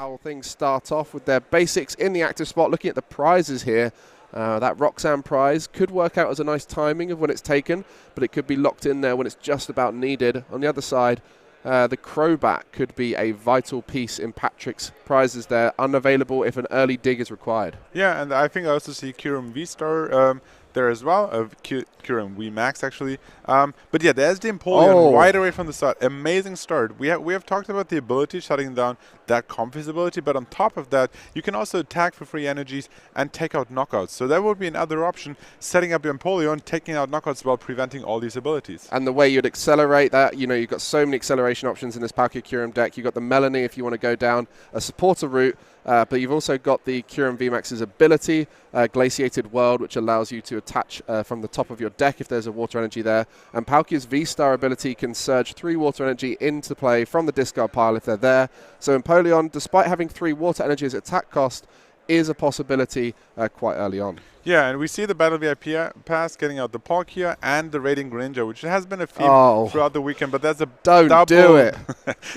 how things start off with their basics in the active spot. Looking at the prizes here, that Roxanne prize could work out as a nice timing of when it's taken, but it could be locked in there when it's just about needed. On the other side, the Crobat could be a vital piece in Patrick's prizes there, unavailable if an early dig is required. Yeah, and I think I also see Kyurem VStar there as well, Kyurem VMax actually. But yeah, there's the Empoleon right away from the start. Amazing start. We have talked about the ability, shutting down that Comfy's ability, but on top of that, you can also attack for free energies and take out knockouts. So that would be another option, setting up your Empoleon, taking out knockouts while preventing all these abilities. And the way you'd accelerate that, you know, you've got so many acceleration options in this Palkia Kyurem deck. You've got the Melanie if you want to go down a supporter route, but you've also got the Kyurem VMAX's ability, Glaciated World, which allows you to attach from the top of your deck if there's a water energy there. And Palkia's V-Star ability can surge 3 water energy into play from the discard pile if they're there. So Empoleon, despite having 3 water energies attack cost, is a possibility quite early on. Yeah, and we see the Battle VIP pass getting out the Palkia and the Radiant Greninja, which has been a theme throughout the weekend, but that's a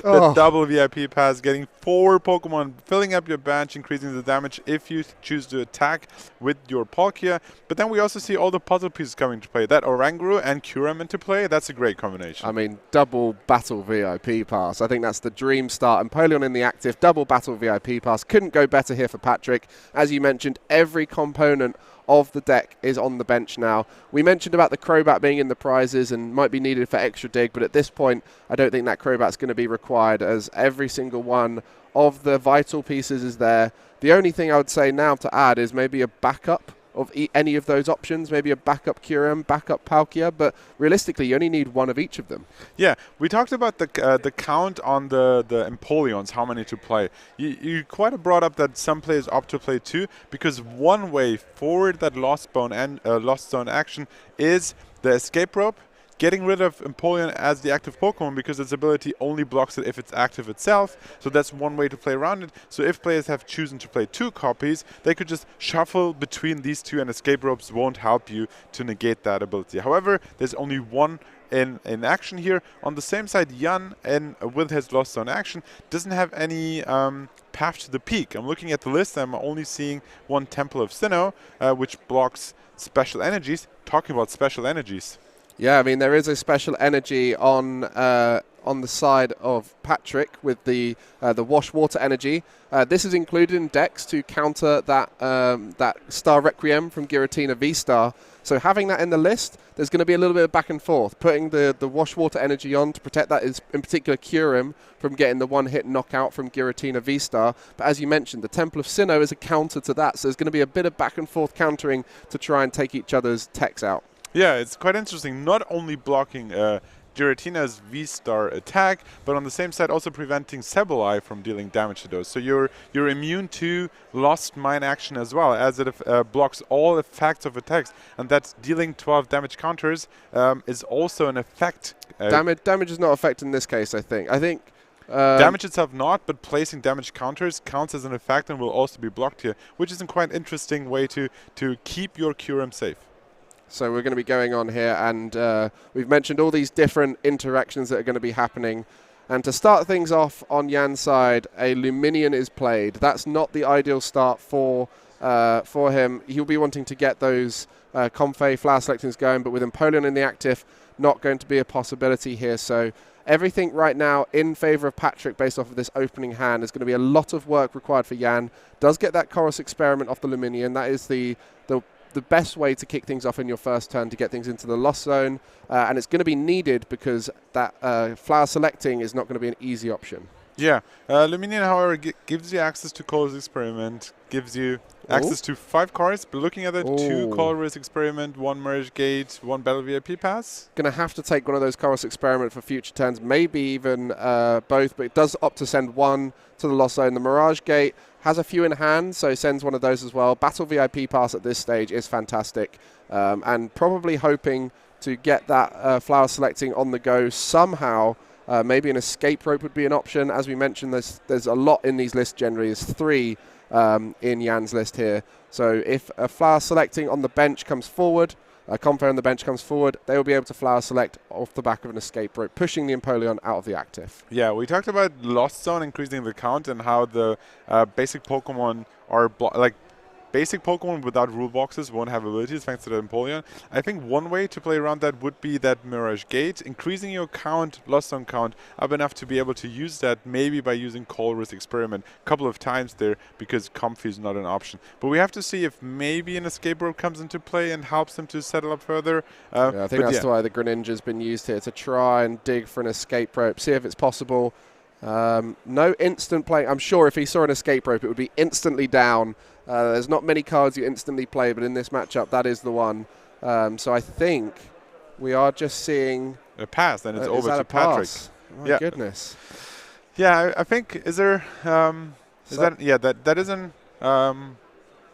double VIP pass, getting 4 Pokemon, filling up your bench, increasing the damage if you choose to attack with your Palkia. But then we also see all the puzzle pieces coming to play. That Oranguru and Kyurem into play, that's a great combination. I mean, double Battle VIP pass. I think that's the dream start. Empoleon in the active, double Battle VIP pass. Couldn't go better here for Patrick. As you mentioned, every component of the deck is on the bench now. We mentioned about the Crobat being in the prizes and might be needed for extra dig, but at this point, I don't think that Crobat's going to be required, as every single one of the vital pieces is there. The only thing I would say now to add is maybe a backup of any of those options, maybe a backup Kyurem, backup Palkia, but realistically, you only need one of each of them. Yeah, we talked about the count on the Empoleons, how many to play. You quite brought up that some players opt to play 2, because one way forward that Lost Zone action is the Escape Rope, getting rid of Empoleon as the active Pokemon, because its ability only blocks it if it's active itself. So that's one way to play around it. So if players have chosen to play 2 copies, they could just shuffle between these 2, and Escape Ropes won't help you to negate that ability. However, there's only one in action here. On the same side, Jan, with his Lost Zone action, doesn't have any path to the peak. I'm looking at the list, I'm only seeing one Temple of Sinnoh, which blocks special energies. Talking about special energies. Yeah, I mean, there is a special energy on the side of Patrick with the Wash Water energy. This is included in decks to counter that Star Requiem from Giratina V-Star. So having that in the list, there's going to be a little bit of back and forth. Putting the Wash Water energy on to protect that is, in particular, Kyurem from getting the one-hit knockout from Giratina V-Star. But as you mentioned, the Temple of Sinnoh is a counter to that. So there's going to be a bit of back and forth countering to try and take each other's techs out. Yeah, it's quite interesting. Not only blocking Giratina's V-Star attack, but on the same side also preventing Sableye from dealing damage to those. So you're immune to Lost Mine action as well, as it blocks all effects of attacks, and that's dealing 12 damage counters is also an effect. Damage is not effect in this case, I think. Damage itself not, but placing damage counters counts as an effect and will also be blocked here, which is a quite interesting way to keep your Kyurem safe. So we're going to be going on here, and we've mentioned all these different interactions that are going to be happening. And to start things off on Jan's side, a Luminion is played. That's not the ideal start for him. He'll be wanting to get those Comfey flower selectings going, but with Empoleon in the active, not going to be a possibility here. So everything right now in favor of Patrick based off of this opening hand. There's going to be a lot of work required for Jan. Does get that Chorus Experiment off the Luminion. That is the best way to kick things off in your first turn to get things into the Lost Zone. And it's going to be needed because that flower selecting is not going to be an easy option. Yeah. Luminion, however, gives you access to Chorus Experiment, gives you access to 5 cards, but looking at it, 2 Chorus Experiment, 1 Merge Gate, 1 Battle VIP pass. Going to have to take one of those Chorus Experiment for future turns, maybe even both, but it does opt to send 1 to the Lost Zone. The Mirage Gate has a few in hand, so sends one of those as well. Battle VIP pass at this stage is fantastic, and probably hoping to get that flower selecting on the go somehow. Maybe an Escape Rope would be an option. As we mentioned, there's a lot in these lists generally. There's 3 in Jan's list here. So if a flower selecting on the bench comes forward, Comfey on the bench comes forward, they will be able to flower select off the back of an escape rope, pushing the Empoleon out of the active. Yeah, we talked about Lost Zone increasing the count and how the basic Pokemon are basic Pokemon without rule boxes won't have abilities thanks to the Empoleon. I think one way to play around that would be that Mirage Gate, increasing your count, Lost Zone count, up enough to be able to use that maybe by using Colruy's Experiment a couple of times there because Comfey is not an option. But we have to see if maybe an escape rope comes into play and helps them to settle up further. I think that's why the Greninja's been used here, to try and dig for an escape rope, see if it's possible. No instant play. I'm sure if he saw an escape rope, it would be instantly down. There's not many cards you instantly play, but in this matchup, that is the one. So I think we are just seeing a pass, and it's over to Patrick. Pass? My goodness. Yeah, I think is there that is an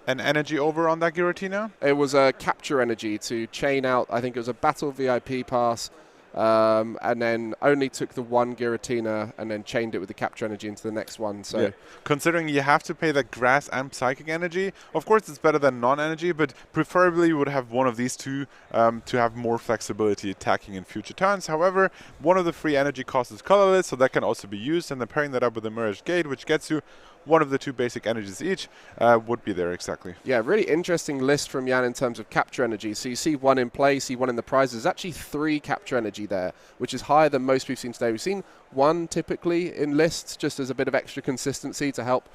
energy over on that Giratina? It was a capture energy to chain out. I think it was a battle VIP pass. And then only took the one Giratina and then chained it with the capture energy into the next one. So, considering you have to pay that grass and psychic energy, of course it's better than non-energy, but preferably you would have one of these two to have more flexibility attacking in future turns. However, one of the free energy costs is colorless, so that can also be used, and then pairing that up with the Mirage Gate, which gets you one of the two basic energies each, would be there exactly. Yeah, really interesting list from Jan in terms of capture energy. So you see one in play, see one in the prizes. There's actually 3 capture energy there, which is higher than most we've seen today. We've seen 1 typically in lists just as a bit of extra consistency to help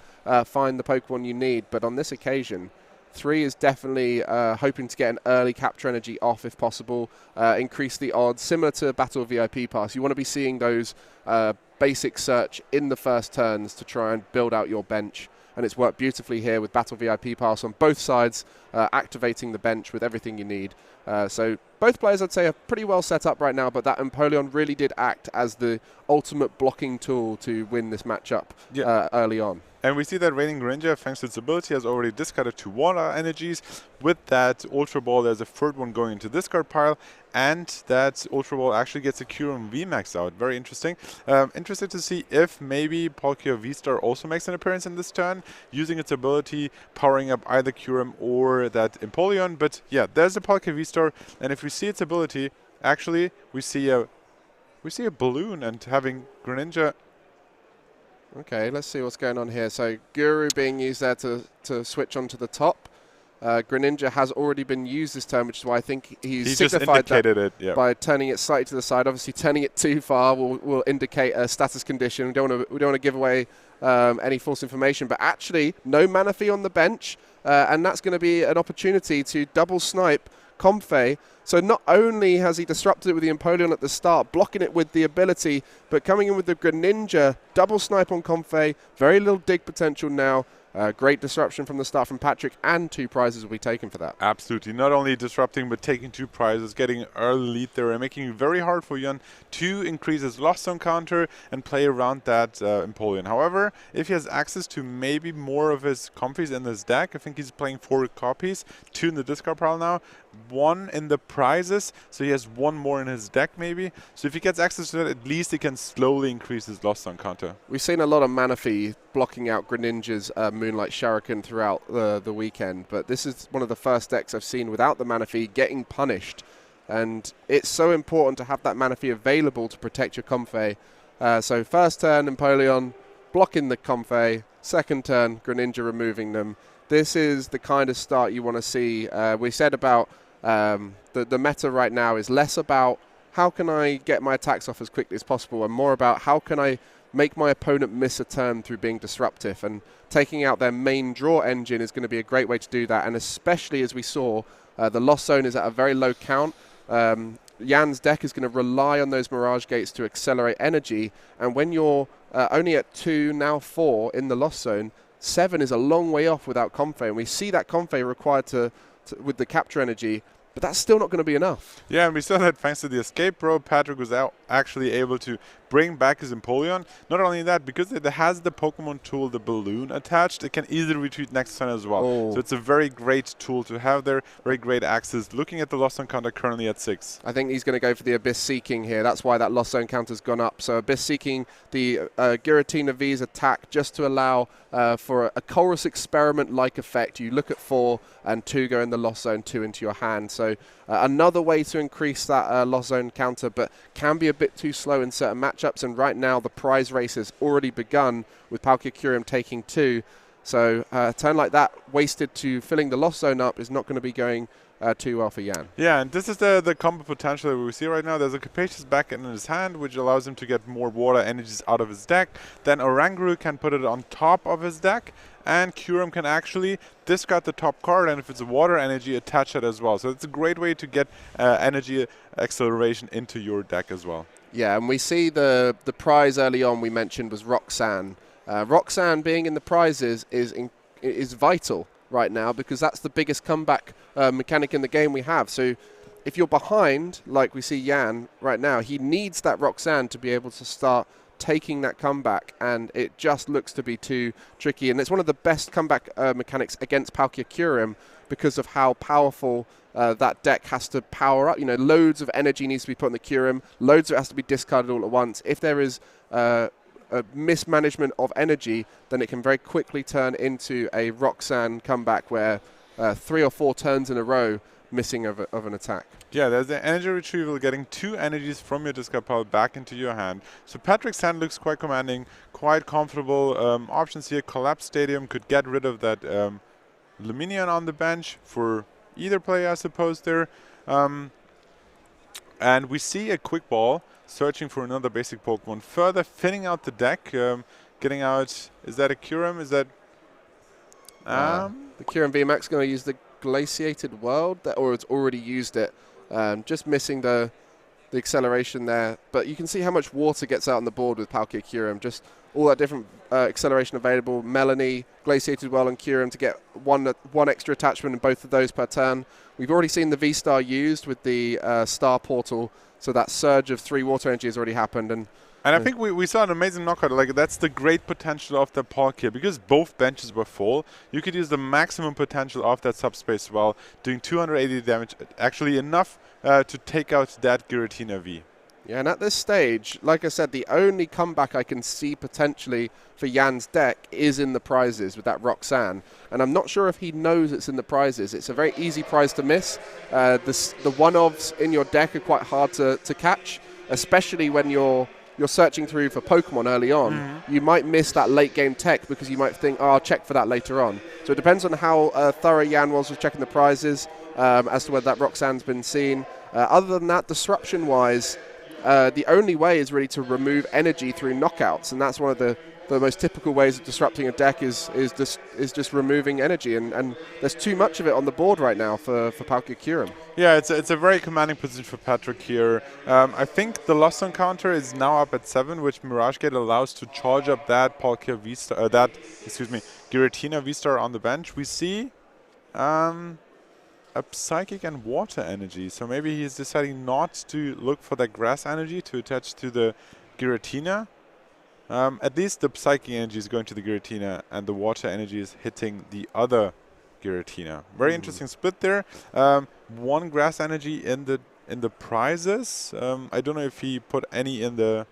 find the Pokemon you need. But on this occasion, 3 is definitely hoping to get an early capture energy off if possible, increase the odds. Similar to Battle VIP Pass, you want to be seeing those basic search in the first turns to try and build out your bench. And it's worked beautifully here with Battle VIP Pass on both sides, activating the bench with everything you need. So both players, I'd say, are pretty well set up right now, but that Empoleon really did act as the ultimate blocking tool to win this matchup early on. And we see that Raining Greninja, thanks to its ability, has already discarded 2 water energies. With that Ultra Ball, there's a third one going into discard pile, and that Ultra Ball actually gets a Kyurem VMax out. Very interesting. Interested to see if maybe Palkia VStar also makes an appearance in this turn, using its ability, powering up either Kyurem or that Empoleon. But yeah, there's the Palkia VStar, and if we see its ability, actually we see a balloon, and having Greninja. Okay, let's see what's going on here. So Guru being used there to switch onto the top. Greninja has already been used this turn, which is why I think he's signified that by turning it slightly to the side. Obviously, turning it too far will indicate a status condition. We don't want to give away any false information. But actually, no Manaphy on the bench, and that's going to be an opportunity to double snipe Comfey. So not only has he disrupted it with the Empoleon at the start, blocking it with the ability, but coming in with the Greninja, double snipe on Comfey, very little dig potential now. Great disruption from the start from Patrick, and 2 prizes will be taken for that. Absolutely. Not only disrupting, but taking 2 prizes, getting an early lead there, and making it very hard for Jan to increase his Lost Zone counter and play around that Empoleon. However, if he has access to maybe more of his Comfeys in his deck, I think he's playing 4 copies, 2 in the discard pile now, 1 in the prizes, so he has 1 more in his deck maybe. So if he gets access to that, at least he can slowly increase his Lost Zone counter. We've seen a lot of Manaphy blocking out Greninja's Moonlight Shuriken throughout the weekend, but this is one of the first decks I've seen without the Manaphy getting punished, and it's so important to have that Manaphy available to protect your Comfey. So first turn Empoleon blocking the Comfey, second turn Greninja removing them. This is the kind of start you want to see. We said about the meta right now is less about how can I get my attacks off as quickly as possible, and more about how can I make my opponent miss a turn through being disruptive. And taking out their main draw engine is going to be a great way to do that. And especially as we saw, the Lost Zone is at a very low count. Jan's deck is going to rely on those Mirage Gates to accelerate energy. And when you're only at 2, now 4 in the Lost Zone, 7 is a long way off without Comfey. And we see that Comfey required to with the capture energy, but that's still not going to be enough. Yeah, and we saw that thanks to the escape rope, Patrick was actually able to bring back his Empoleon. Not only that, because it has the Pokemon tool, the balloon, attached, it can easily retreat next turn as well. So it's a very great tool to have there, very great access. Looking at the Lost Zone counter currently at 6. I think he's going to go for the Abyss Seeking here. That's why that Lost Zone counter's gone up. So Abyss Seeking, the Giratina V's attack, just to allow for a Colruy's Experiment-like effect. You look at 4 and 2 go in the Lost Zone, 2 into your hand. So Another way to increase that lost zone counter, but can be a bit too slow in certain matchups. And right now, the prize race has already begun with Palkia Kyurem taking 2. So a turn like that wasted to filling the lost zone up is not going to be going too well for Yan. Yeah, and this is the combo potential that we see right now. There's a Capacious back in his hand, which allows him to get more water energies out of his deck. Then Oranguru can put it on top of his deck, and Kyurem can actually discard the top card, and if it's a water energy, attach it as well. So it's a great way to get energy acceleration into your deck as well. Yeah, and we see the prize early on we mentioned was Roxanne. Roxanne being in the prizes is vital right now because that's the biggest comeback mechanic in the game we have. So if you're behind, like we see Yan right now, he needs that Roxanne to be able to start taking that comeback, and it just looks to be too tricky. And it's one of the best comeback mechanics against Palkia Kyurem because of how powerful that deck has to power up. You know, loads of energy needs to be put on the Kyurem, loads of it has to be discarded all at once. If there is a mismanagement of energy, then it can very quickly turn into a Roxanne comeback where 3 or 4 turns in a row missing of an attack. Yeah, there's the energy retrieval, getting 2 energies from your discard pile back into your hand. So Patrick's hand looks quite commanding, quite comfortable. Options here, Collapse Stadium could get rid of that Luminion on the bench for either player, I suppose, there. And we see a Quick Ball searching for another basic Pokemon, further thinning out the deck, getting out, is that a Kyurem? Is that... the Kyurem VMax going to use the Glaciated World, or it's already used it. Just missing the acceleration there. But you can see how much water gets out on the board with Palkia Kyurem. Just all that different acceleration available. Melanie, Glaciated World, and Kyurem to get one extra attachment in both of those per turn. We've already seen the VStar used with the Star Portal, so that surge of 3 water energy has already happened. And I think we saw an amazing knockout. Like, that's the great potential of the Palkia. Because both benches were full, you could use the maximum potential of that subspace while doing 280 damage. Actually enough to take out that Giratina V. Yeah, and at this stage, like I said, the only comeback I can see potentially for Yan's deck is in the prizes with that Roxanne. And I'm not sure if he knows it's in the prizes. It's a very easy prize to miss. The one-ofs in your deck are quite hard to catch, especially when you're searching through for Pokemon early on. You might miss that late game tech because you might think, oh, I'll check for that later on. So it depends on how thorough Yan was with checking the prizes as to whether that Roxanne's been seen. Other than that, disruption-wise, the only way is really to remove energy through knockouts, and that's one of the most typical ways of disrupting a deck is just removing energy, and there's too much of it on the board right now for Palkia Kyurem. Yeah, it's a very commanding position for Patrick here. I think the lost on counter is now up at 7, which Mirage Gate allows to charge up that Palkia V-Star, Giratina V-Star on the bench. We see a Psychic and Water energy, so maybe he's deciding not to look for that Grass energy to attach to the Giratina. At least the Psychic energy is going to the Giratina, and the Water energy is hitting the other Giratina. Very interesting split there. 1 Grass energy in the prizes. I don't know if he put any in the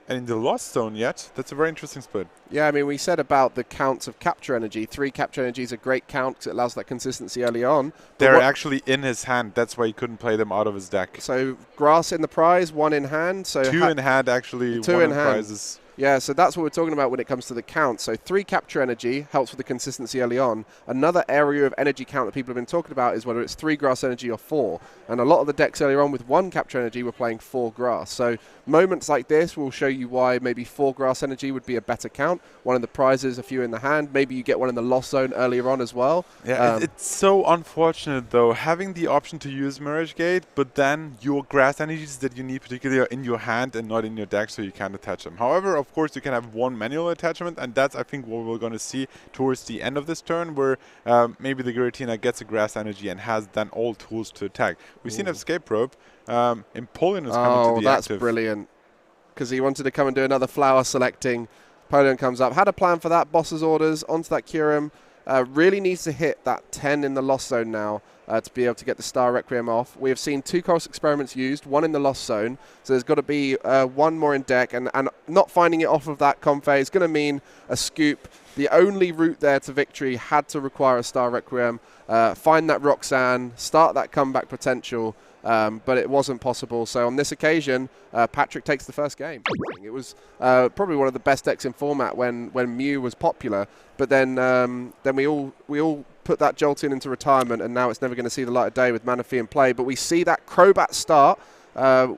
Lost Zone yet. That's a very interesting split. Yeah, I mean, we said about the counts of capture energy. 3 capture energy is a great count because it allows that consistency early on. They're actually in his hand. That's why he couldn't play them out of his deck. So Grass in the prize, 1 in hand. So 2 in hand, actually. 2 1 in in hand. prizes. Yeah, so that's what we're talking about when it comes to the count. So 3 capture energy helps with the consistency early on. Another area of energy count that people have been talking about is whether it's 3 grass energy or 4. And a lot of the decks earlier on with 1 capture energy were playing 4 grass. So moments like this will show you why maybe 4 grass energy would be a better count. 1 in the prizes, a few in the hand. Maybe you get 1 in the lost zone earlier on as well. Yeah, it's so unfortunate though, having the option to use Mirage Gate, but then your grass energies that you need particularly are in your hand and not in your deck, so you can't attach them. However, of course, you can have 1 manual attachment, and that's, I think, what we're going to see towards the end of this turn, where maybe the Giratina gets a grass energy and has then all tools to attack. We've seen Escape Rope. Empoleon is coming to the that's active. Brilliant. Because he wanted to come and do another flower selecting. Empoleon comes up. Had a plan for that. Boss's orders onto that Kyurem. really needs to hit that 10 in the Lost Zone now to be able to get the Star Requiem off. We have seen 2 Chorus Experiments used, 1 in the Lost Zone, so there's got to be 1 more in deck, and not finding it off of that Comfey is going to mean a scoop. The only route there to victory had to require a Star Requiem, find that Roxanne, start that comeback potential, but it wasn't possible. So on this occasion, Patrick takes the first game. It was probably one of the best decks in format when Mew was popular, but then we all put that Jolt into retirement, and now it's never going to see the light of day with Manaphy in play. But we see that Crobat start.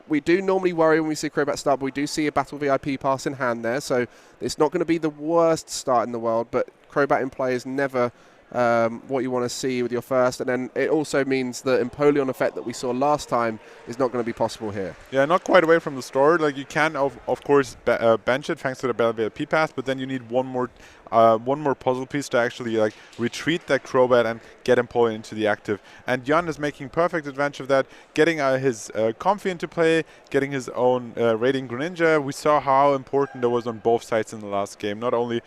We do normally worry when we see Crobat start, but we do see a Battle VIP pass in hand there, so it's not going to be the worst start in the world, but Crobat in play is never what you want to see with your first, and then it also means the Empoleon effect that we saw last time is not going to be possible here. Yeah, not quite away from the start. Like, you can of course bench it thanks to the Battle VIP pass, but then you need one more puzzle piece to actually like retreat that Crobat and get Empoleon into the active. And Jan is making perfect advantage of that, getting his Comfey into play, getting his own Radiant Greninja. We saw how important that was on both sides in the last game. Not only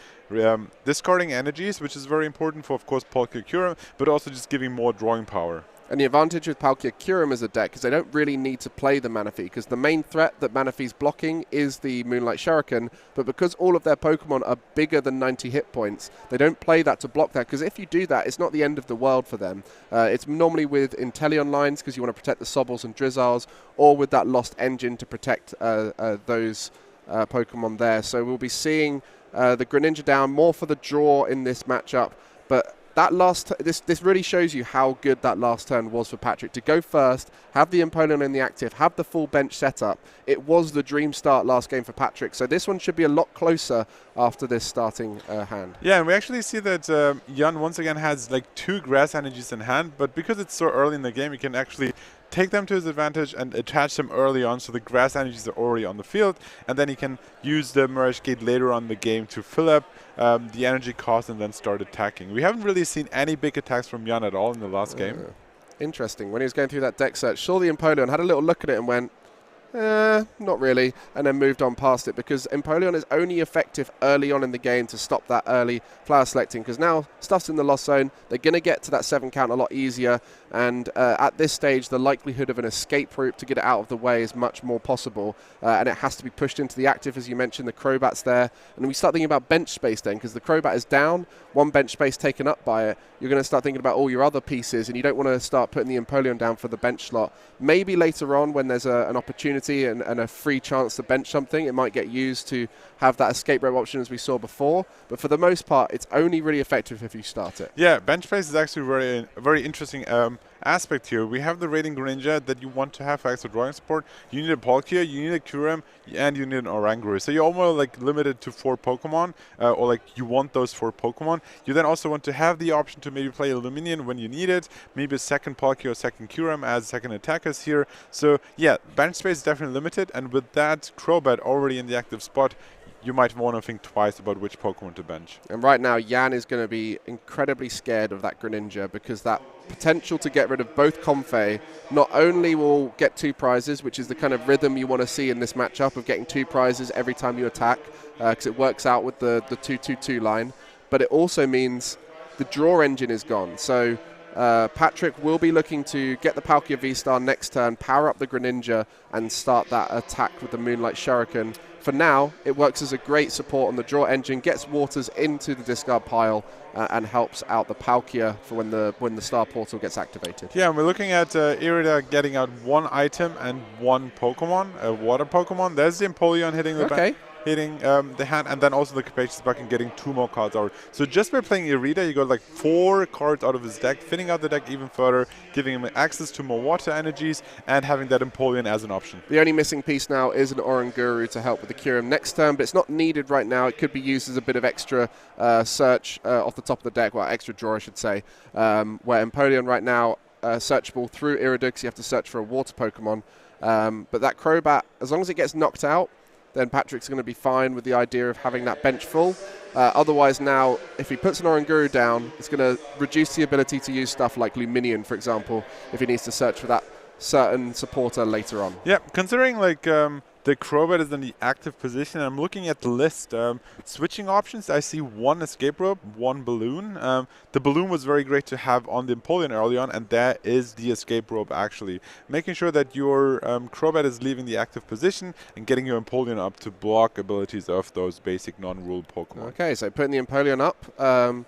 discarding energies, which is very important for, of course, Palkia Kyurem, but also just giving more drawing power. And the advantage with Palkia Kyurem as a deck is they don't really need to play the Manaphy, because the main threat that Manaphy's blocking is the Moonlight Shuriken, but because all of their Pokemon are bigger than 90 hit points, they don't play that to block that, because if you do that, it's not the end of the world for them. It's normally with Inteleon lines, because you want to protect the Sobbles and Drizzles, or with that Lost Engine to protect those Pokemon there. So we'll be seeing the Greninja down more for the draw in this matchup, but that this really shows you how good that last turn was for Patrick. To go first, have the Empoleon in the active, have the full bench setup. It was the dream start last game for Patrick. So this one should be a lot closer after this starting hand. Yeah, and we actually see that Jan once again has like 2 grass energies in hand, but because it's so early in the game, he can actually take them to his advantage and attach them early on, so the grass energies are already on the field, and then he can use the Mirage Gate later on in the game to fill up the energy cost and then start attacking. We haven't really seen any big attacks from Jan at all in the last game. Interesting. When he was going through that deck search, saw the Empoleon, had a little look at it and went, not really, and then moved on past it, because Empoleon is only effective early on in the game to stop that early flower selecting, because now stuff's in the Lost Zone, they're going to get to that 7 count a lot easier, and at this stage the likelihood of an escape route to get it out of the way is much more possible, and it has to be pushed into the active. As you mentioned, the Crobat's there, and we start thinking about bench space then, because the Crobat is down, 1 bench space taken up by it. You're going to start thinking about all your other pieces, and you don't want to start putting the Empoleon down for the bench slot. Maybe later on when there's an opportunity and a free chance to bench something, it might get used to have that escape rope option as we saw before, but for the most part it's only really effective if you start it. Yeah, bench space is actually very interesting aspect here. We have the Radiant Greninja that you want to have for extra drawing support. You need a Palkia, you need a Kyurem, and you need an Oranguru. So you're almost like limited to 4 Pokemon, or like you want those 4 Pokemon. You then also want to have the option to maybe play a Luminion when you need it, maybe a second Palkia or second Kyurem as second attackers here. So yeah, bench space is definitely limited, and with that Crobat already in the active spot, you might want to think twice about which Pokemon to bench. And right now, Jan is going to be incredibly scared of that Greninja, because that potential to get rid of both Comfey not only will get 2 prizes, which is the kind of rhythm you want to see in this matchup of getting 2 prizes every time you attack, because it works out with the 2-2-2 line, but it also means the draw engine is gone. So Patrick will be looking to get the Palkia VStar next turn, power up the Greninja, and start that attack with the Moonlight Shuriken. For now, it works as a great support on the draw engine, gets Waters into the discard pile, and helps out the Palkia for when the Star Portal gets activated. Yeah, and we're looking at Irida getting out 1 item and 1 Pokemon, a water Pokemon. There's the Empoleon hitting the the hand, and then also the Capacious Bucket getting 2 more cards out. So just by playing Irida, you got like 4 cards out of his deck, thinning out the deck even further, giving him access to more water energies, and having that Empoleon as an option. The only missing piece now is an Oranguru to help with the Kyurem next turn, but it's not needed right now. It could be used as a bit of extra search off the top of the deck, well, extra draw I should say, where Empoleon right now searchable through Irida, because you have to search for a water Pokemon. But that Crobat, as long as it gets knocked out, then Patrick's going to be fine with the idea of having that bench full. Otherwise now, if he puts an Oranguru down, it's going to reduce the ability to use stuff like Luminion, for example, if he needs to search for that certain supporter later on. Yeah, considering like The Crobat is in the active position. I'm looking at the list. Switching options, I see 1 escape rope, 1 balloon. The balloon was very great to have on the Empoleon early on, and that is the escape rope actually. Making sure that your Crobat is leaving the active position and getting your Empoleon up to block abilities of those basic non-rule Pokemon. Okay, so putting the Empoleon up.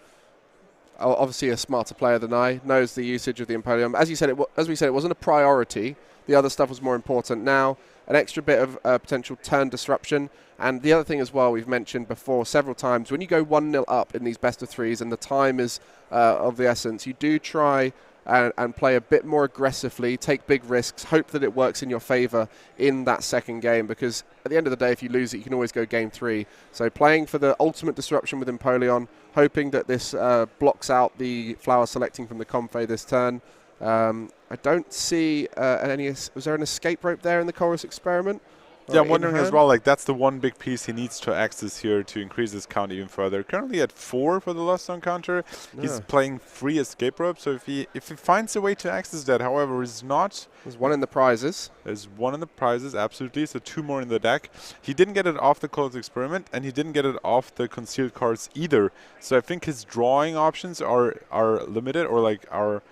Obviously a smarter player than I, knows the usage of the Empoleon. As we said, it wasn't a priority. The other stuff was more important. Now, an extra bit of potential turn disruption. And the other thing as well, we've mentioned before several times, when you go 1-0 up in these best of threes and the time is of the essence, you do try and play a bit more aggressively, take big risks, hope that it works in your favor in that second game, because at the end of the day, if you lose it, you can always go game 3. So playing for the ultimate disruption with Empoleon, hoping that this blocks out the flower selecting from the Comfey this turn. I don't see any. Was there an escape rope there in the Chorus experiment? Yeah, I'm wondering as well, like that's the one big piece he needs to access here to increase his count even further. Currently at 4 for the Lost Zone counter. Yeah. He's playing 3 escape ropes, so if he finds a way to access that, however, is not... There's 1 in the prizes. There's 1 in the prizes, absolutely, so 2 more in the deck. He didn't get it off the Chorus experiment, and he didn't get it off the concealed cards either. So I think his drawing options are limited, or like are...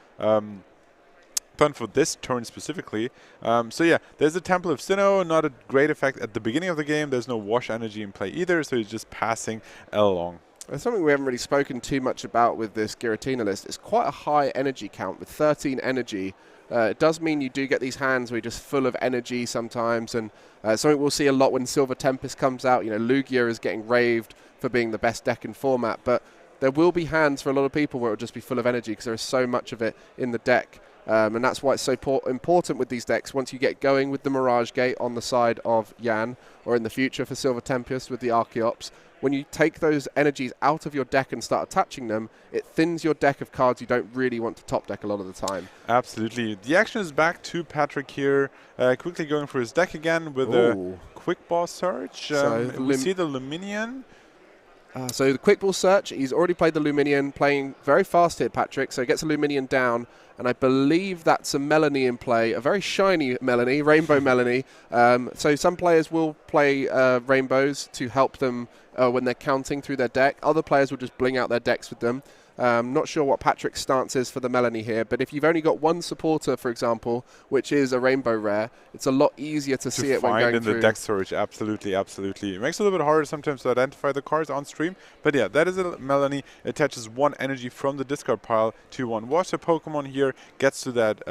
done for this turn specifically. So yeah, there's a Temple of Sinnoh, not a great effect at the beginning of the game. There's no wash energy in play either, so he's just passing along. There's something we haven't really spoken too much about with this Giratina list. It's quite a high energy count with 13 energy. It does mean you do get these hands where you're just full of energy sometimes, and something we'll see a lot when Silver Tempest comes out. You know, Lugia is getting raved for being the best deck in format, but there will be hands for a lot of people where it'll just be full of energy because there is so much of it in the deck. And that's why it's so important with these decks. Once you get going with the Mirage Gate on the side of Yan, or in the future for Silver Tempest with the Archeops, when you take those energies out of your deck and start attaching them, it thins your deck of cards you don't really want to top deck a lot of the time. Absolutely. The action is back to Patrick here, quickly going for his deck again with a quick ball search. We see the Luminion. So the quick ball search, he's already played the Luminion, playing very fast here, Patrick, so he gets a Luminion down, and I believe that's a Melanie in play, a very shiny Melanie, Rainbow Melanie. So some players will play Rainbows to help them when they're counting through their deck. Other players will just bling out their decks with them. Not sure what Patrick's stance is for the Melanie here, but if you've only got 1 supporter, for example, which is a Rainbow Rare, it's a lot easier to see it when going through. In the deck storage, absolutely, absolutely. It makes it a little bit harder sometimes to identify the cards on stream, but yeah, that is a Melanie. It attaches 1 energy from the discard pile to 1 Warsaw Pokemon here, gets to that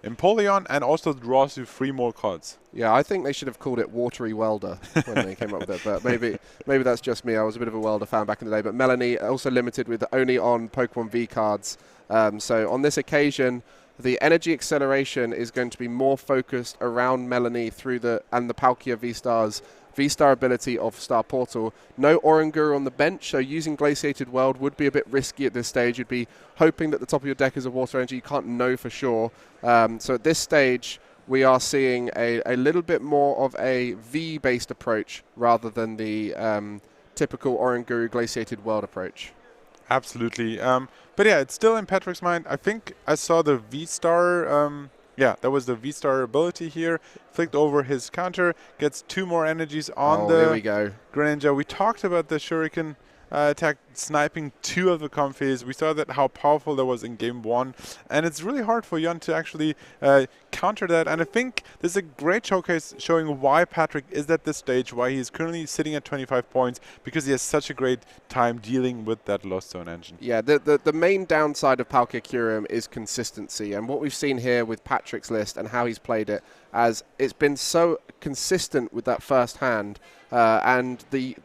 Empoleon, and also draws you 3 more cards. Yeah, I think they should have called it Watery Welder when they came up with it, but maybe that's just me. I was a bit of a Welder fan back in the day, but Melanie also limited with only on Pokemon V cards. So on this occasion, the energy acceleration is going to be more focused around Melanie through the Palkia VStar's V-Star ability of Star Portal. No Oranguru on the bench, so using Glaciated World would be a bit risky at this stage. You'd be hoping that the top of your deck is a Water Energy. You can't know for sure. So at this stage, we are seeing a little bit more of a V-based approach rather than the typical Oranguru Glaciated World approach. Absolutely. But yeah, it's still in Patrick's mind. I think I saw the V-Star... yeah, that was the V-Star ability here. Flicked over his counter, gets 2 more energies on the there we go. Greninja. We talked about the Shuriken attack sniping 2 of the Comfeys. We saw that how powerful that was in game 1, and it's really hard for Jan to actually counter that. And I think this is a great showcase showing why Patrick is at this stage, why he's currently sitting at 25 points, because he has such a great time dealing with that Lost Zone engine. Yeah, the main downside of Palkia Kyurem is consistency, and what we've seen here with Patrick's list and how he's played it, as it's been so consistent with that first hand, and the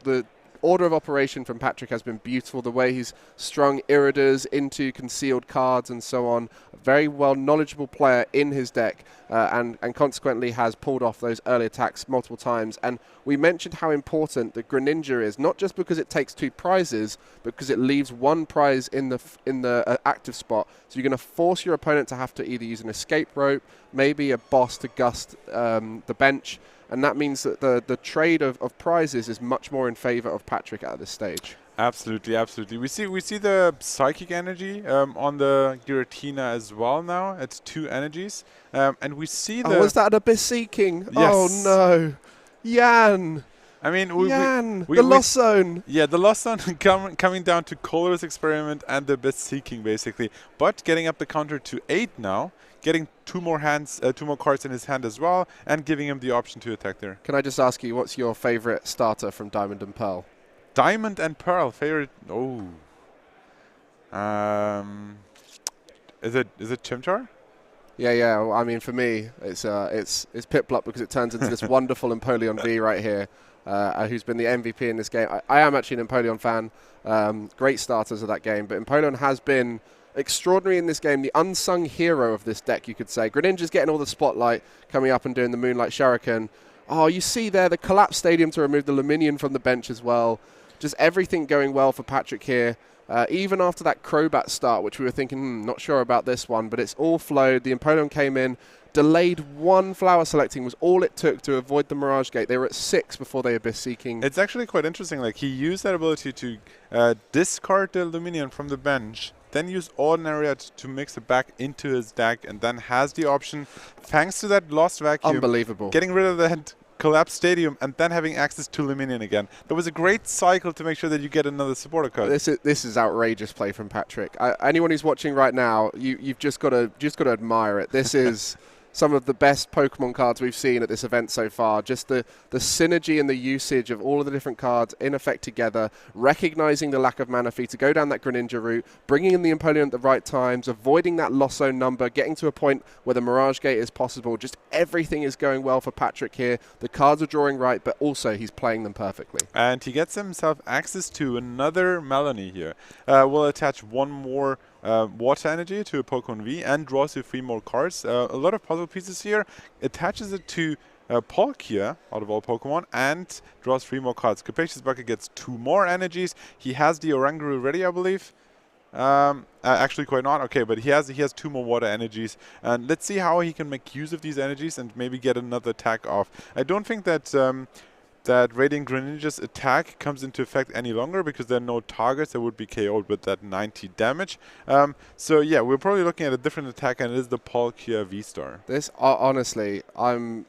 order of operation from Patrick has been beautiful. The way he's strung Iridas into concealed cards and so on. A very well knowledgeable player in his deck, and consequently has pulled off those early attacks multiple times. And we mentioned how important the Greninja is, not just because it takes 2 prizes, but because it leaves 1 prize in the active spot. So you're going to force your opponent to have to either use an escape rope, maybe a boss to gust the bench. And that means that the trade of prizes is much more in favor of Patrick at this stage. Absolutely, absolutely. We see the psychic energy on the Giratina as well now. It's 2 energies. And we see the... Oh, was that an Abyss Seeking? Yes. Oh, no. Yan! I mean, The Lost Zone! Yeah, the Lost Zone coming down to Colorless Experiment and the Best Seeking, basically. But getting up the counter to 8 now, getting two more cards in his hand as well, and giving him the option to attack there. Can I just ask you, what's your favorite starter from Diamond and Pearl? Diamond and Pearl, favorite... Oh. Is it Chimchar? Yeah. Well, I mean, for me, it's Piplup because it turns into this wonderful Empoleon V right here, who's been the MVP in this game. I am actually an Empoleon fan. Great starters of that game, but Empoleon has been extraordinary in this game, the unsung hero of this deck, you could say. Greninja's getting all the spotlight, coming up and doing the Moonlight Shuriken. Oh, you see there the collapsed stadium to remove the Luminion from the bench as well. Just everything going well for Patrick here. Even after that Crobat start, which we were thinking, not sure about this one, but it's all flowed. The Empoleon came in, delayed one flower selecting was all it took to avoid the Mirage Gate. They were at 6 before they Abyss Seeking. It's actually quite interesting. Like, he used that ability to discard the Luminion from the bench, then use Ordinary to mix it back into his deck, and then has the option, thanks to that Lost Vacuum, unbelievable, getting rid of that collapsed stadium and then having access to Luminion again. That was a great cycle to make sure that you get another supporter card. This is outrageous play from Patrick. Anyone who's watching right now, you've just got to admire it. This is some of the best Pokemon cards we've seen at this event so far. Just the synergy and the usage of all of the different cards in effect together, recognizing the lack of mana fee to go down that Greninja route, bringing in the Empoleon at the right times, avoiding that Lost Zone number, getting to a point where the Mirage Gate is possible. Just everything is going well for Patrick here. The cards are drawing right, but also he's playing them perfectly. And he gets himself access to another Melanie here. We'll attach one more Water Energy to a Pokemon V and draws you 3 more cards. A lot of puzzle pieces here. Attaches it to Palkia, out of all Pokemon, and draws 3 more cards. Capacious Bucket gets 2 more energies. He has the Oranguru ready, I believe. Actually, quite not. Okay, but he has 2 more water energies, and let's see how he can make use of these energies and maybe get another attack off. I don't think that that Radiant Greninja's attack comes into effect any longer because there are no targets that would be KO'd with that 90 damage. So yeah, we're probably looking at a different attack, and it is the Palkia VStar. This honestly, I'm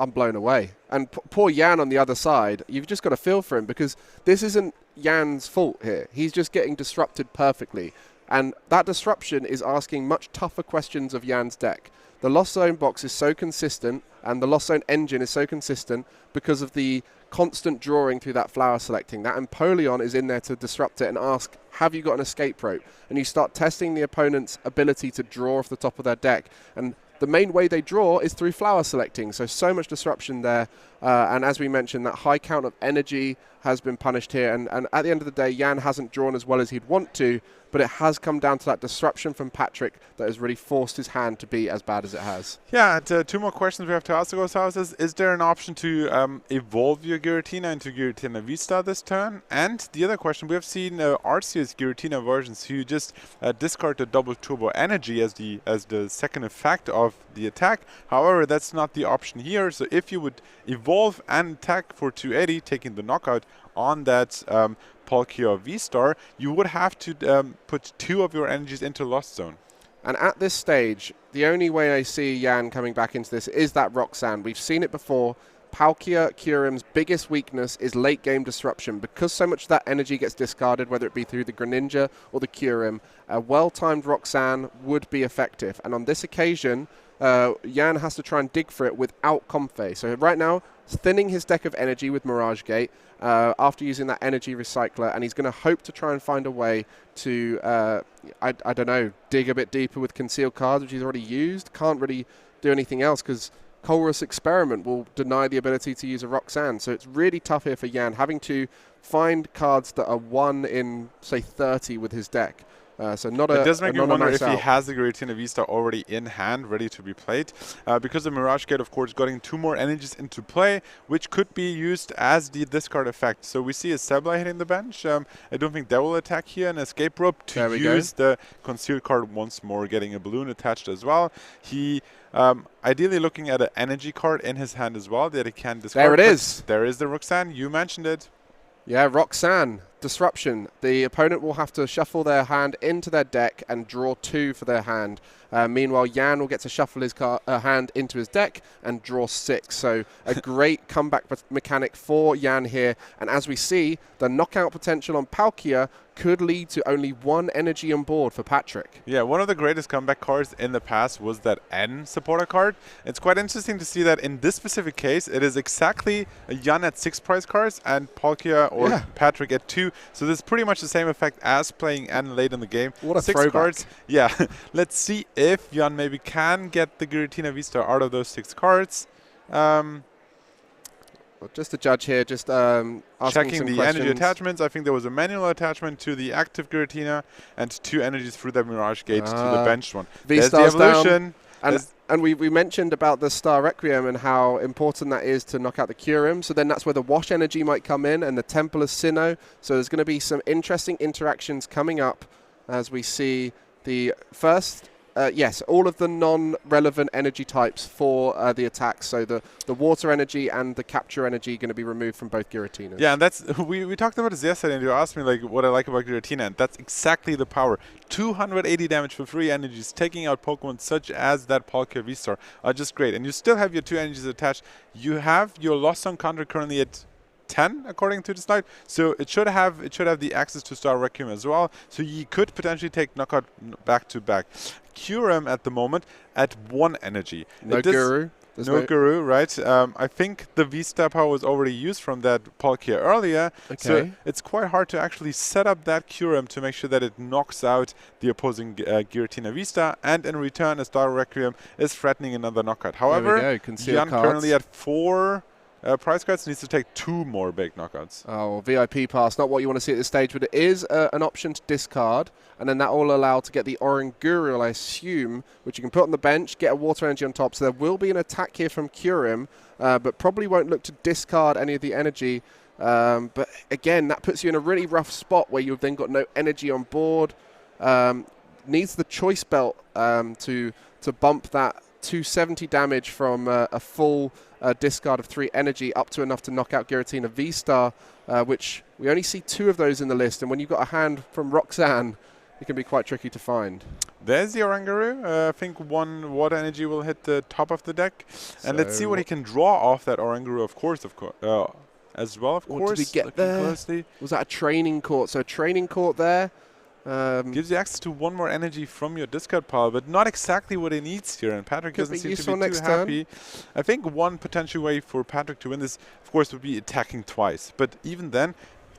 blown away. And poor Yan on the other side, you've just got to feel for him because this isn't Yan's fault here. He's just getting disrupted perfectly. And that disruption is asking much tougher questions of Yan's deck. The Lost Zone box is so consistent, and the Lost Zone engine is so consistent because of the constant drawing through that flower selecting. That Empoleon is in there to disrupt it and ask, have you got an escape rope? And you start testing the opponent's ability to draw off the top of their deck. And the main way they draw is through flower selecting. So much disruption there. And as we mentioned, that high count of energy has been punished here. And at the end of the day, Yan hasn't drawn as well as he'd want to, but it has come down to that disruption from Patrick that has really forced his hand to be as bad as it has. Yeah, and 2 more questions we have to ask the Ghost Houses. Is there an option to evolve your Giratina into Giratina V-Star this turn? And the other question, we have seen Arceus Giratina versions who just discard the double turbo energy as the second effect of the attack. However, that's not the option here. So if you would evolve and attack for 280, taking the knockout on that Palkia V-Star, you would have to put 2 of your energies into Lost Zone. And at this stage, the only way I see Yan coming back into this is that Roxanne. We've seen it before. Palkia Kyurem's biggest weakness is late game disruption. Because so much of that energy gets discarded, whether it be through the Greninja or the Kyurem, a well-timed Roxanne would be effective. And on this occasion, Yan has to try and dig for it without Comfey. So right now, thinning his deck of energy with Mirage Gate after using that energy recycler, and he's going to hope to try and find a way to, I don't know, dig a bit deeper with concealed cards, which he's already used. Can't really do anything else because Colress Experiment will deny the ability to use a Roxanne. So it's really tough here for Yan, having to find cards that are 1 in, say, 30 with his deck. So not it does make me wonder if out. he has the Giratina V-Star already in hand, ready to be played. Because the Mirage Gate, of course, getting 2 more energies into play, which could be used as the discard effect. So we see a Sableye hitting the bench. I don't think that will attack here. An Escape Rope to use the concealed card once more, getting a balloon attached as well. He ideally looking at an energy card in his hand as well that he can discard. There it is. There is the Roxanne. You mentioned it. Yeah, Roxanne. disruption. The opponent will have to shuffle their hand into their deck and draw 2 for their hand. Meanwhile, Jan will get to shuffle his hand into his deck and draw 6. So a great comeback mechanic for Jan here. And as we see, the knockout potential on Palkia could lead to only 1 energy on board for Patrick. Yeah, one of the greatest comeback cards in the past was that N supporter card. It's quite interesting to see that in this specific case, it is exactly a Jan at 6 price cards and Palkia or Patrick at 2. So this is pretty much the same effect as playing N late in the game. What a 6 throwback. cards. Yeah, let's see if Jan maybe can get the Giratina VStar out of those 6 cards. Just to judge here, just checking the the energy attachments. I think there was a manual attachment to the active Giratina and 2 energies through the Mirage Gate to the benched one. There's the evolution. And we mentioned about the Star Requiem and how important that is to knock out the Kyurem. So then that's where the Wash energy might come in and the Temple of Sinnoh. So there's going to be some interesting interactions coming up as we see the first... yes, all of the non-relevant energy types for the attacks. So the water energy and the capture energy going to be removed from both Giratinas. Yeah, and that's we talked about this yesterday, and you asked me like what I like about Giratina, and that's exactly the power. 280 damage for 3 energies, taking out Pokemon such as that Palkia VStar are just great. And you still have your 2 energies attached. You have your Lost Zone counter currently at 10 according to the slide, so it should have the access to Star Requiem as well, so you could potentially take knockout back to back. Kyurem at the moment at 1 energy. No Guru. No Guru, right? I think the V-Star power was already used from that Palkia earlier, so it's quite hard to actually set up that Kyurem to make sure that it knocks out the opposing Giratina V-Star, and in return a Star Requiem is threatening another knockout. However, Jan currently at 4 price cards, needs to take 2 more big knockouts. Oh, VIP pass, not what you want to see at this stage, but it is an option to discard, and then that will allow to get the Oranguru, I assume, which you can put on the bench, get a water energy on top. So there will be an attack here from Kyurem, but probably won't look to discard any of the energy. But again, that puts you in a really rough spot where you've then got no energy on board. Needs the choice belt to bump that 270 damage from a full discard of 3 energy up to enough to knock out Giratina V-Star, which we only see 2 of those in the list. And when you've got a hand from Roxanne, it can be quite tricky to find. There's the Oranguru. I think 1 water energy will hit the top of the deck. And let's see what he can draw off that Oranguru, as well, of course. What did he get there? Closely. Was that a training court? So a training court there. Gives you access to 1 more energy from your discard pile, but not exactly what he needs here, and Patrick doesn't seem to be too happy. I think one potential way for Patrick to win this, of course, would be attacking twice. But even then,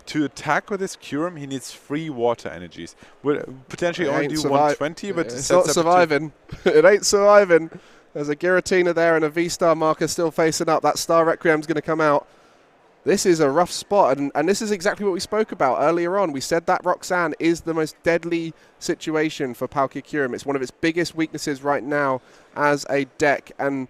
to attack with this Kyurem, he needs 3 water energies. Would potentially only do 120, but it's not surviving. It ain't surviving. There's a Giratina there and a V-Star marker still facing up. That Star Requiem's going to come out. This is a rough spot, and this is exactly what we spoke about earlier on. We said that Roxanne is the most deadly situation for Palkia Kyurem. It's one of its biggest weaknesses right now as a deck, and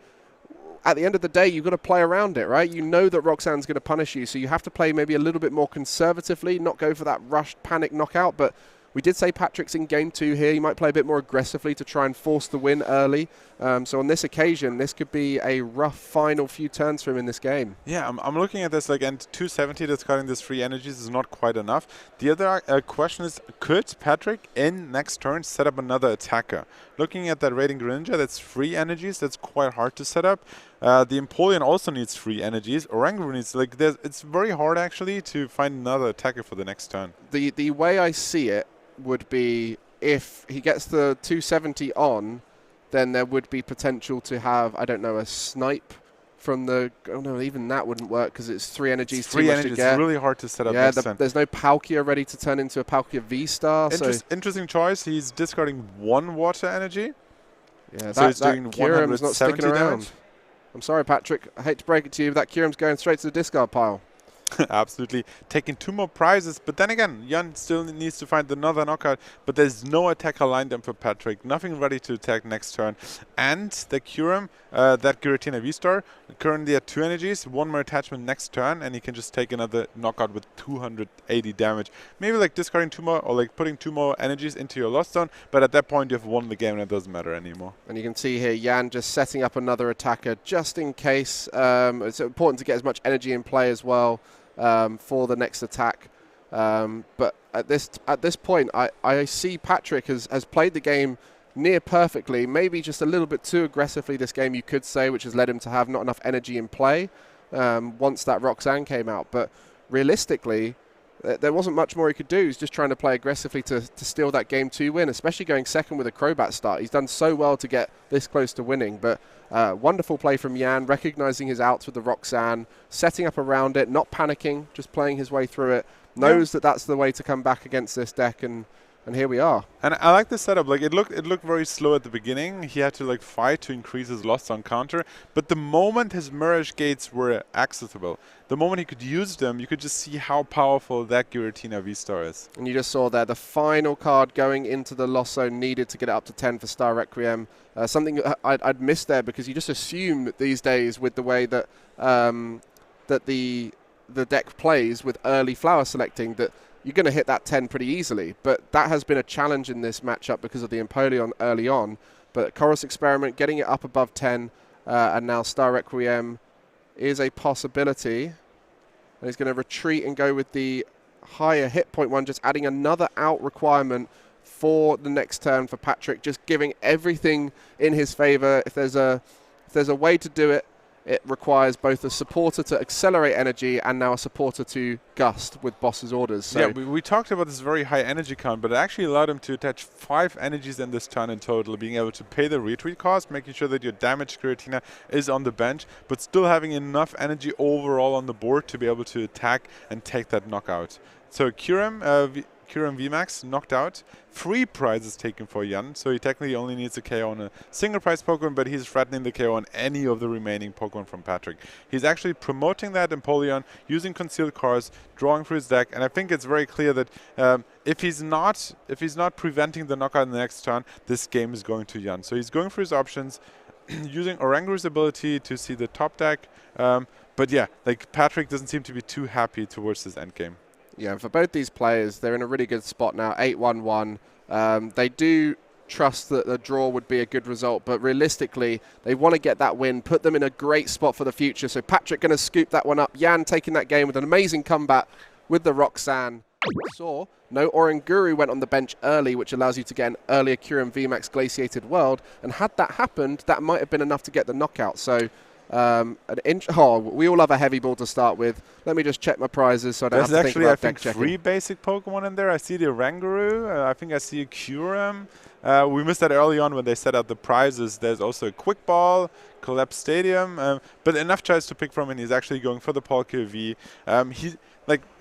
at the end of the day, you've got to play around it, right? You know that Roxanne's going to punish you, so you have to play maybe a little bit more conservatively, not go for that rushed panic knockout, but we did say Patrick's in game 2 here. He might play a bit more aggressively to try and force the win early. So on this occasion, this could be a rough final few turns for him in this game. Yeah, I'm looking at this, like, and 270 discarding these 3 energies is not quite enough. The other question is, could Patrick in next turn set up another attacker? Looking at that Raiding Greninja, that's 3 energies. That's quite hard to set up. The Empoleon also needs 3 energies. Oranguru needs, like, it's very hard actually to find another attacker for the next turn. The way I see it would be if he gets the 270 on, then there would be potential to have, I don't know, a snipe from the... Oh, no, even that wouldn't work because it's 3 energies too much to get. It's really hard to set up yeah, next turn. There's no Palkia ready to turn into a Palkia V-Star. Interesting choice. He's discarding 1 water energy. Yeah, so he's doing Kyurem's not sticking around. Damage. I'm sorry, Patrick. I hate to break it to you, but that Kyurem's going straight to the discard pile. Absolutely. Taking 2 more prizes, but then again, Jan still needs to find another knockout, but there's no attacker lined up for Patrick. Nothing ready to attack next turn. And the Kyurem, that Giratina V-Star, currently at 2 energies, 1 more attachment next turn, and he can just take another knockout with 280 damage. Maybe like discarding 2 more, or like putting 2 more energies into your Lost Zone, but at that point you've won the game and it doesn't matter anymore. And you can see here Jan just setting up another attacker just in case. It's important to get as much energy in play as well. For the next attack. But at this point, I see Patrick has played the game near perfectly, maybe just a little bit too aggressively this game, you could say, which has led him to have not enough energy in play once that Roxanne came out. But realistically, there wasn't much more he could do. He's just trying to play aggressively to steal that game 2 win, especially going second with a Crobat start. He's done so well to get this close to winning. But wonderful play from Jan, recognizing his outs with the Roxanne, setting up around it, not panicking, just playing his way through it. Knows that that's the way to come back against this deck, and here we are. And I like the setup. Like it looked very slow at the beginning. He had to like fight to increase his loss on counter. But the moment his Mirage Gates were accessible, the moment he could use them, you could just see how powerful that Giratina VStar is. And you just saw there the final card going into the loss zone needed to get it up to 10 for Star Requiem. Something I'd missed there, because you just assume that these days with the way that that the deck plays with early flower selecting, that you're going to hit that 10 pretty easily. But that has been a challenge in this matchup because of the Empoleon early on. But Chorus Experiment getting it up above 10, and now Star Requiem is a possibility. And he's going to retreat and go with the higher hit point one, just adding another out requirement for the next turn for Patrick, just giving everything in his favor. If there's a way to do it, it requires both a supporter to accelerate energy and now a supporter to gust with boss's orders. So yeah, we talked about this very high energy count, but it actually allowed him to attach 5 energies in this turn in total, being able to pay the retreat cost, making sure that your damaged Giratina is on the bench, but still having enough energy overall on the board to be able to attack and take that knockout. So Kyurem VMax knocked out. 3 prizes taken for Jan, so he technically only needs a KO on a single prize Pokemon, but he's threatening the KO on any of the remaining Pokemon from Patrick. He's actually promoting that Empoleon, using concealed cards, drawing through his deck, and I think it's very clear that if he's not preventing the knockout in the next turn, this game is going to Jan. So he's going through his options, using Oranguru's ability to see the top deck, but yeah, like Patrick doesn't seem to be too happy towards this endgame. Yeah, for both these players, they're in a really good spot now, 8-1-1. They do trust that the draw would be a good result, but realistically, they want to get that win, put them in a great spot for the future. So Patrick going to scoop that one up. Jan taking that game with an amazing comeback with the Roxanne. Saw no Oranguru went on the bench early, which allows you to get an earlier Kyurem VMax Glaciated World. And had that happened, that might have been enough to get the knockout. So we all have a heavy ball to start with. Let me just check my prizes so I don't have to think about deck checking. There's actually, I think, 3 basic Pokemon in there. I see the Oranguru. I think I see a Kyurem. We missed that early on when they set out the prizes. There's also a Quick Ball, Collapse Stadium, but enough choice to pick from, and he's actually going for the Palkia V.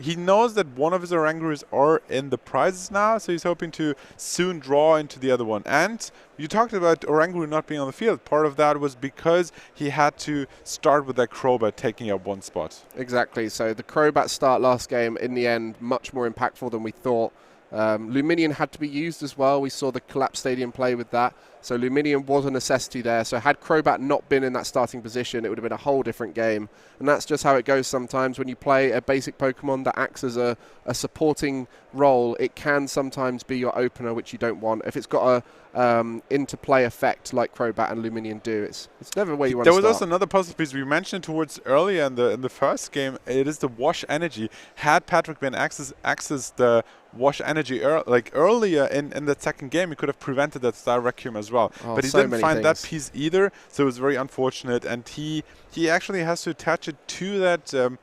He knows that one of his Orangurus are in the prizes now, so he's hoping to soon draw into the other one. And you talked about Oranguru not being on the field. Part of that was because he had to start with that Crobat taking up 1 spot. Exactly. So the Crobat start last game, in the end, much more impactful than we thought. Luminion had to be used as well. We saw the Collapse Stadium play with that. So Luminion was a necessity there. So had Crobat not been in that starting position, it would have been a whole different game. And that's just how it goes sometimes. When you play a basic Pokemon that acts as a supporting role, it can sometimes be your opener, which you don't want. If it's got a interplay effect like Crobat and Luminion do, it's never where you want to start. There was also another puzzle piece we mentioned towards earlier in the first game. It is the Wash Energy. Had Patrick been accessed the Wash Energy earlier in that second game, he could have prevented that Star Requiem as well. But he didn't find that piece either, so it was very unfortunate. And he actually has to attach it to that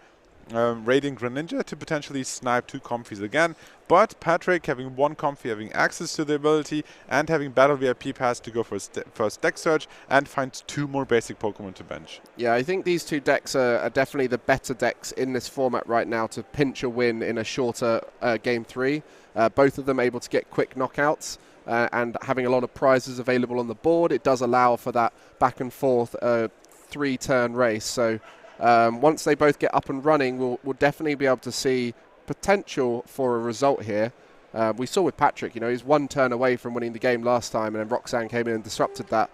Radiant Greninja to potentially snipe 2 Comfies again. But Patrick, having 1 Comfy, having access to the ability, and having Battle VIP Pass to go for first deck search, and finds 2 more basic Pokemon to bench. Yeah, I think these 2 decks are definitely the better decks in this format right now to pinch a win in a shorter Game 3. Both of them able to get quick knockouts. And having a lot of prizes available on the board, it does allow for that back and forth 3-turn race. So once they both get up and running, we'll definitely be able to see potential for a result here. We saw with Patrick, he's 1 turn away from winning the game last time, and then Roxanne came in and disrupted that.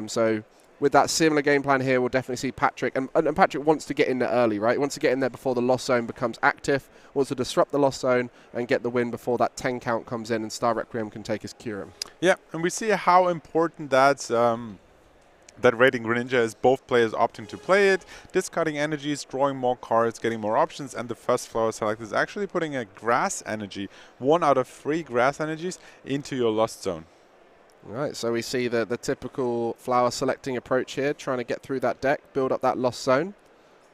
So with that similar game plan here, we'll definitely see Patrick. And Patrick wants to get in there early, right? He wants to get in there before the loss zone becomes active, wants to disrupt the loss zone and get the win before that 10 count comes in and Star Requiem can take his Kyurem. Yeah, and we see how important that that rating Greninja is both players opting to play it, discarding energies, drawing more cards, getting more options, and the first flower select is actually putting a grass energy, 1 out of 3 grass energies, into your Lost Zone. Right, so we see the typical flower selecting approach here, trying to get through that deck, build up that Lost Zone.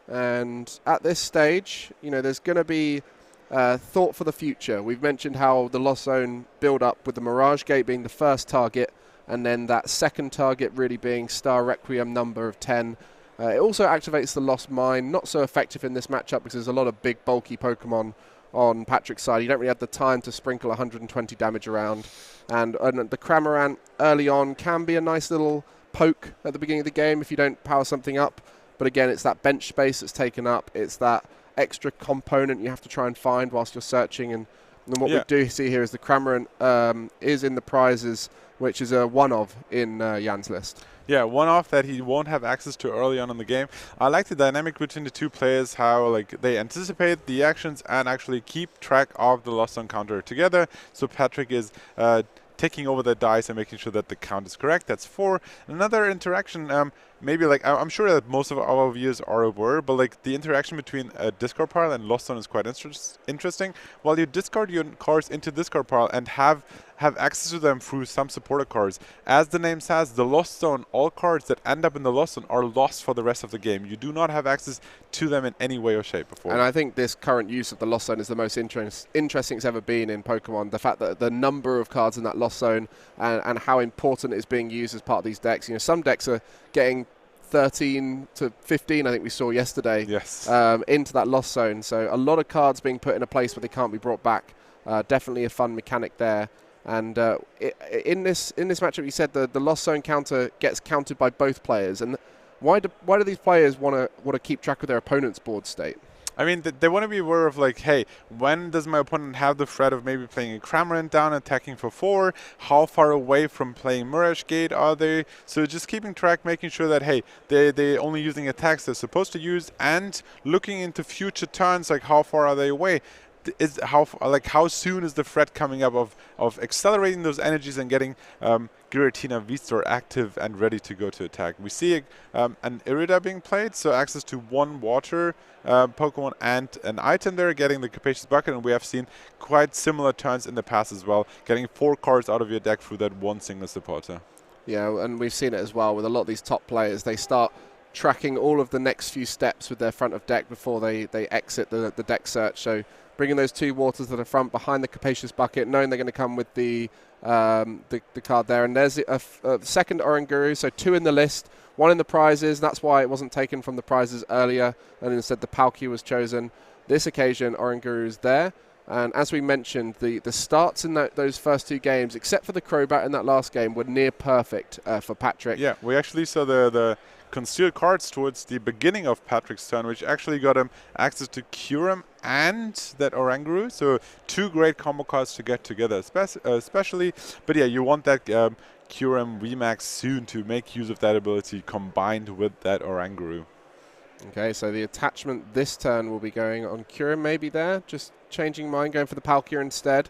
And at this stage, you know, there's going to be thought for the future. We've mentioned how the Lost Zone build up with the Mirage Gate being the first target, and then that second target really being Star Requiem number of 10. It also activates the Lost Mine, not so effective in this matchup because there's a lot of big bulky Pokemon on Patrick's side. You don't really have the time to sprinkle 120 damage around. And the Cramorant early on can be a nice little poke at the beginning of the game if you don't power something up. But again, it's that bench space that's taken up. It's that extra component you have to try and find whilst you're searching. And what we do see here is the Cramorant is in the prizes, which is a one-of in Jan's list. Yeah, one-off that he won't have access to early on in the game. I like the dynamic between the two players, how like they anticipate the actions and actually keep track of the Lost Zone counter together. So Patrick is taking over the dice and making sure that the count is correct. That's 4. Another interaction, maybe like I'm sure that most of our viewers are aware, but like the interaction between a discard pile and Lost Zone is quite interesting. While you discard your cards into discard pile and have access to them through some supporter cards, as the name says, the Lost Zone, all cards that end up in the Lost Zone are lost for the rest of the game. You do not have access to them in any way or shape before. And I think this current use of the Lost Zone is the most interesting it's ever been in Pokemon. The fact that the number of cards in that Lost Zone and how important it's being used as part of these decks. You know, some decks are getting 13 to 15, I think we saw yesterday, into that Lost Zone. So a lot of cards being put in a place where they can't be brought back. Definitely a fun mechanic there. And in this matchup, you said the Lost Zone counter gets counted by both players. And why do these players want to keep track of their opponent's board state? I mean, they want to be aware of like, hey, when does my opponent have the threat of maybe playing a Cramorant down, attacking for 4? How far away from playing Mirage Gate are they? So just keeping track, making sure that, hey, they're only using attacks they're supposed to use, and looking into future turns, like how far are they away? How soon is the threat coming up of accelerating those energies and getting Giratina VStar active and ready to go to attack. We see an Irida being played, so access to 1 water Pokemon and an item there, getting the Capacious Bucket, and we have seen quite similar turns in the past as well, getting 4 cards out of your deck through that 1 single supporter. Yeah, and we've seen it as well with a lot of these top players. They start tracking all of the next few steps with their front of deck before they exit the deck search. So bringing those 2 waters to the front behind the Capacious Bucket, knowing they're going to come with the card there. And there's a second Oranguru, so 2 in the list, 1 in the prizes. That's why it wasn't taken from the prizes earlier, and instead the Palkia was chosen. This occasion, Oranguru's there. And as we mentioned, the starts in those first 2 games, except for the Crobat in that last game, were near perfect for Patrick. Yeah, we actually saw the concealed cards towards the beginning of Patrick's turn, which actually got him access to Kyurem and that Oranguru. So 2 great combo cards to get together, especially. But yeah, you want that Kyurem VMax soon to make use of that ability combined with that Oranguru. Okay, so the attachment this turn will be going on Kyurem, maybe there. Just changing mind, going for the Palkia instead.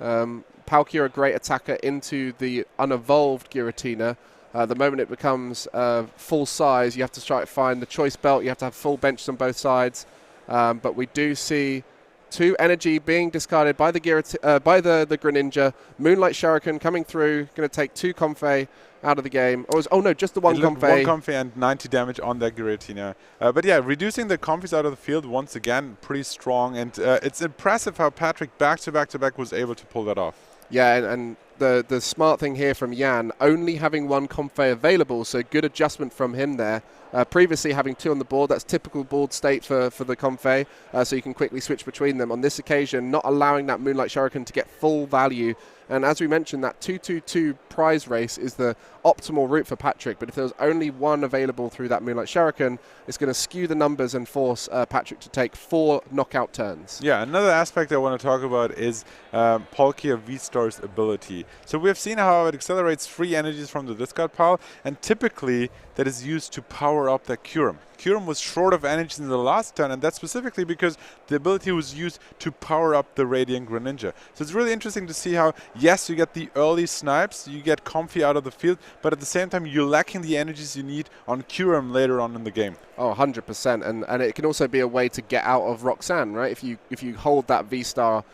Palkia, a great attacker into the unevolved Giratina. The moment it becomes full size, you have to try to find the choice belt. You have to have full benches on both sides. But we do see 2 energy being discarded by the Greninja. Moonlight Shuriken coming through, going to take 2 Comfey out of the game. Oh no, just the 1 Comfey. 1 Comfey and 90 damage on that Giratina. But yeah, reducing the Comfeys out of the field once again, pretty strong. And it's impressive how Patrick back to back was able to pull that off. Yeah, and the smart thing here from Jan, only having 1 Comfey available, so good adjustment from him there. Previously having 2 on the board, that's typical board state for the Comfey, so you can quickly switch between them. On this occasion, not allowing that Moonlight Shuriken to get full value. And as we mentioned, that 2-2-2 prize race is the optimal route for Patrick. But if there was only 1 available through that Moonlight Shuriken, it's going to skew the numbers and force Patrick to take 4 knockout turns. Yeah, another aspect I want to talk about is Palkia VStar's ability. So we have seen how it accelerates free energies from the discard pile, and typically that is used to power up that Kyurem. Kyurem was short of energy in the last turn, and that's specifically because the ability was used to power up the Radiant Greninja. So it's really interesting to see how, yes, you get the early snipes, you get Comfy out of the field, but at the same time you're lacking the energies you need on Kyurem later on in the game. Oh, 100%, and it can also be a way to get out of Roxanne, right? If you hold that VStar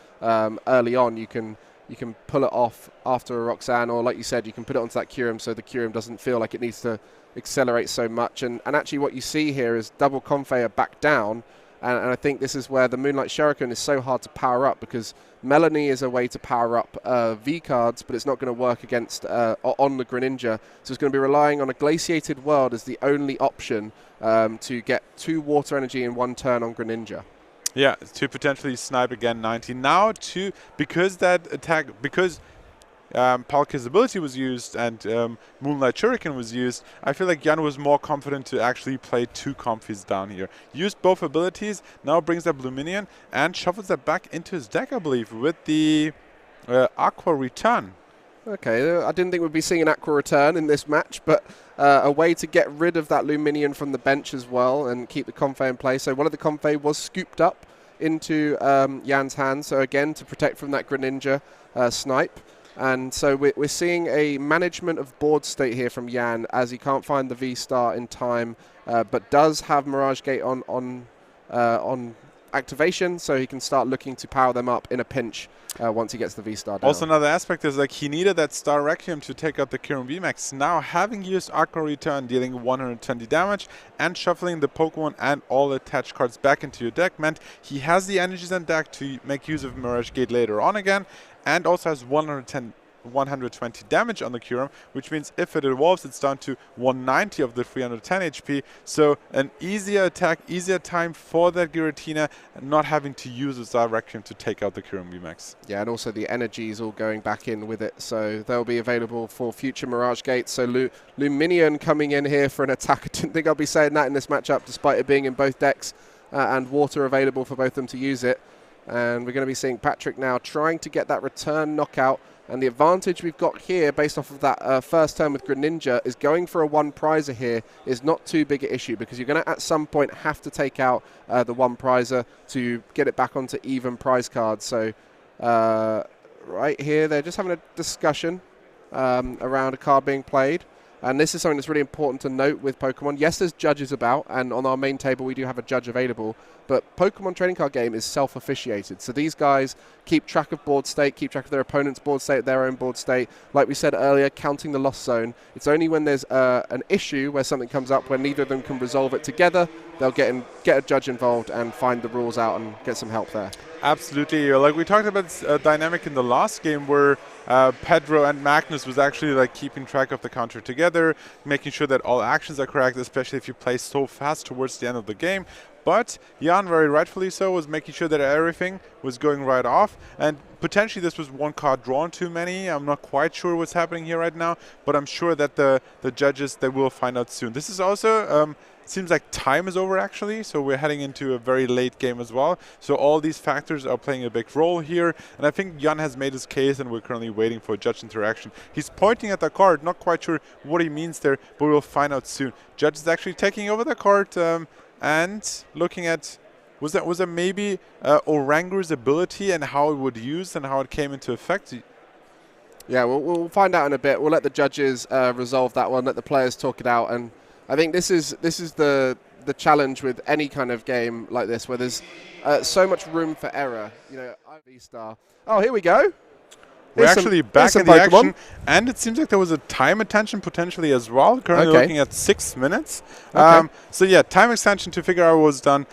early on, you can pull it off after a Roxanne, or like you said, you can put it onto that Kyurem so the Kyurem doesn't feel like it needs to accelerate so much. And actually what you see here is double Comfey back down, and I think this is where the Moonlight Shuriken is so hard to power up, because Melanie is a way to power up V cards, but it's not going to work against on the Greninja. So it's going to be relying on a Glaciated World as the only option to get 2 water energy in 1 turn on Greninja. Yeah, to potentially snipe again 90. Now, because that attack, because Palkia's ability was used and Moonlight Shuriken was used, I feel like Jan was more confident to actually play 2 Comfies down here. Used both abilities, now brings that Blue Minion and shuffles that back into his deck, I believe, with the Aqua Return. Okay, I didn't think we'd be seeing an Aqua Return in this match, but a way to get rid of that Luminion from the bench as well and keep the Comfey in play. So one of the Comfey was scooped up into Jan's hands, so again, to protect from that Greninja snipe. And so we're seeing a management of board state here from Jan, as he can't find the V-Star in time, but does have Mirage Gate on activation, so he can start looking to power them up in a pinch once he gets the V-Star down. Also another aspect is like he needed that Star Requiem to take out the Kyurem VMax. Now having used Aqua Return, dealing 120 damage and shuffling the Pokemon and all attached cards back into your deck meant he has the energies in deck to make use of Mirage Gate later on again, and also has 120 damage on the Kyurem, which means if it evolves, it's down to 190 of the 310 HP. So an easier attack, easier time for that Giratina, not having to use a Star Requiem to take out the Kyurem VMAX. Yeah, and also the energy is all going back in with it, so they'll be available for future Mirage Gates. So Luminion coming in here for an attack. I didn't think I'd be saying that in this matchup, despite it being in both decks and water available for both of them to use it. And we're going to be seeing Patrick now trying to get that return knockout. And the advantage we've got here, based off of that first turn with Greninja, is going for a 1 prizer here is not too big an issue, because you're going to at some point have to take out the 1 prizer to get it back onto even prize cards. So right here, they're just having a discussion around a card being played. And this is something that's really important to note with Pokemon. Yes, there's judges about, and on our main table we do have a judge available, but Pokemon trading card game is self-officiated. So these guys keep track of board state, keep track of their opponent's board state, their own board state. Like we said earlier, counting the lost zone. It's only when there's an issue where something comes up where neither of them can resolve it together, they'll get a judge involved and find the rules out and get some help there. Absolutely. Like we talked about this dynamic in the last game where Pedro and Magnus was actually like keeping track of the counter together, making sure that all actions are correct, especially if you play so fast towards the end of the game. But Jan, very rightfully so, was making sure that everything was going right off. And potentially this was 1 card drawn too many. I'm not quite sure what's happening here right now, but I'm sure that the judges, they will find out soon. This is also... seems like time is over actually, so we're heading into a very late game as well. So all these factors are playing a big role here, and I think Jan has made his case, and we're currently waiting for a judge interaction. He's pointing at the card, not quite sure what he means there, but we'll find out soon. Judge is actually taking over the card and looking at, was that maybe Orangu's ability and how it would use and how it came into effect? Yeah, we'll find out in a bit. We'll let the judges resolve that one, let the players talk it out, and I think this is the challenge with any kind of game like this, where there's so much room for error. You know, V-Star. Oh, here we go. We're actually back in the action, and it seems like there was a time extension potentially as well. Currently looking at 6 minutes. Okay. So yeah, time extension to figure out what was done.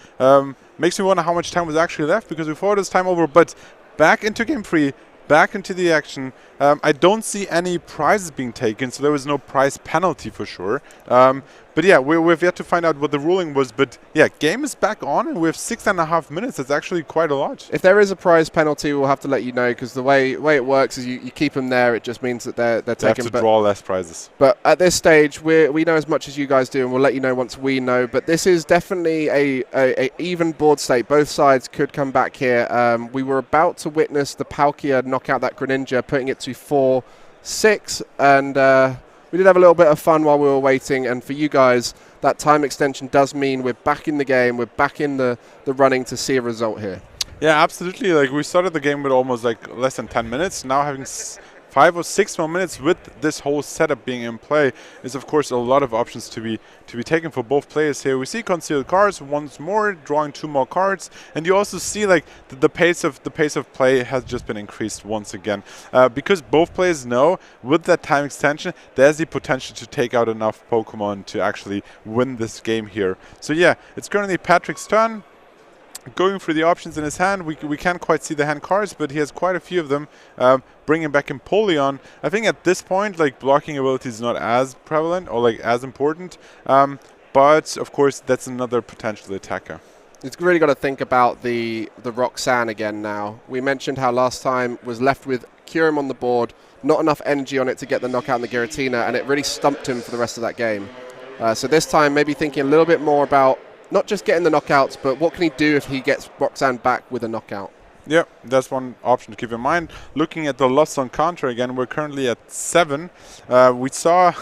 Makes me wonder how much time was actually left, because we thought it was time over, but back into game 3. Back into the action. I don't see any prizes being taken, so there was no prize penalty for sure. But But yeah, we've yet to find out what the ruling was. But yeah, game is back on, and we have 6.5 minutes. That's actually quite a lot. If there is a prize penalty, we'll have to let you know, because the way it works is you keep them there. It just means that they're taken. Have to draw less prizes. But at this stage, we know as much as you guys do, and we'll let you know once we know. But this is definitely a even board state. Both sides could come back here. We were about to witness the Palkia knock out that Greninja, putting it to 4-6, and we did have a little bit of fun while we were waiting. And for you guys, that time extension does mean we're back in the game. We're back in the running to see a result here. Yeah, absolutely. Like, we started the game with almost like less than 10 minutes. Now having 5 or 6 more minutes with this whole setup being in play is, of course, a lot of options to be taken for both players here. We see concealed cards once more, drawing 2 more cards, and you also see like the pace of play has just been increased once again, because both players know with that time extension there's the potential to take out enough Pokemon to actually win this game here. So yeah, it's currently Patrick's turn. Going through the options in his hand, we can't quite see the hand cards, but he has quite a few of them. Bringing back Empoleon, I think at this point, like, blocking ability is not as prevalent or like as important, but of course that's another potential attacker. It's really got to think about the Roxanne again now. We mentioned how last time was left with Kyurem on the board, not enough energy on it to get the knockout in the Giratina, and it really stumped him for the rest of that game. So this time, maybe thinking a little bit more about not just getting the knockouts, but what can he do if he gets Roxanne back with a knockout? Yeah, that's one option to keep in mind. Looking at the loss on counter again, we're currently at 7. We saw,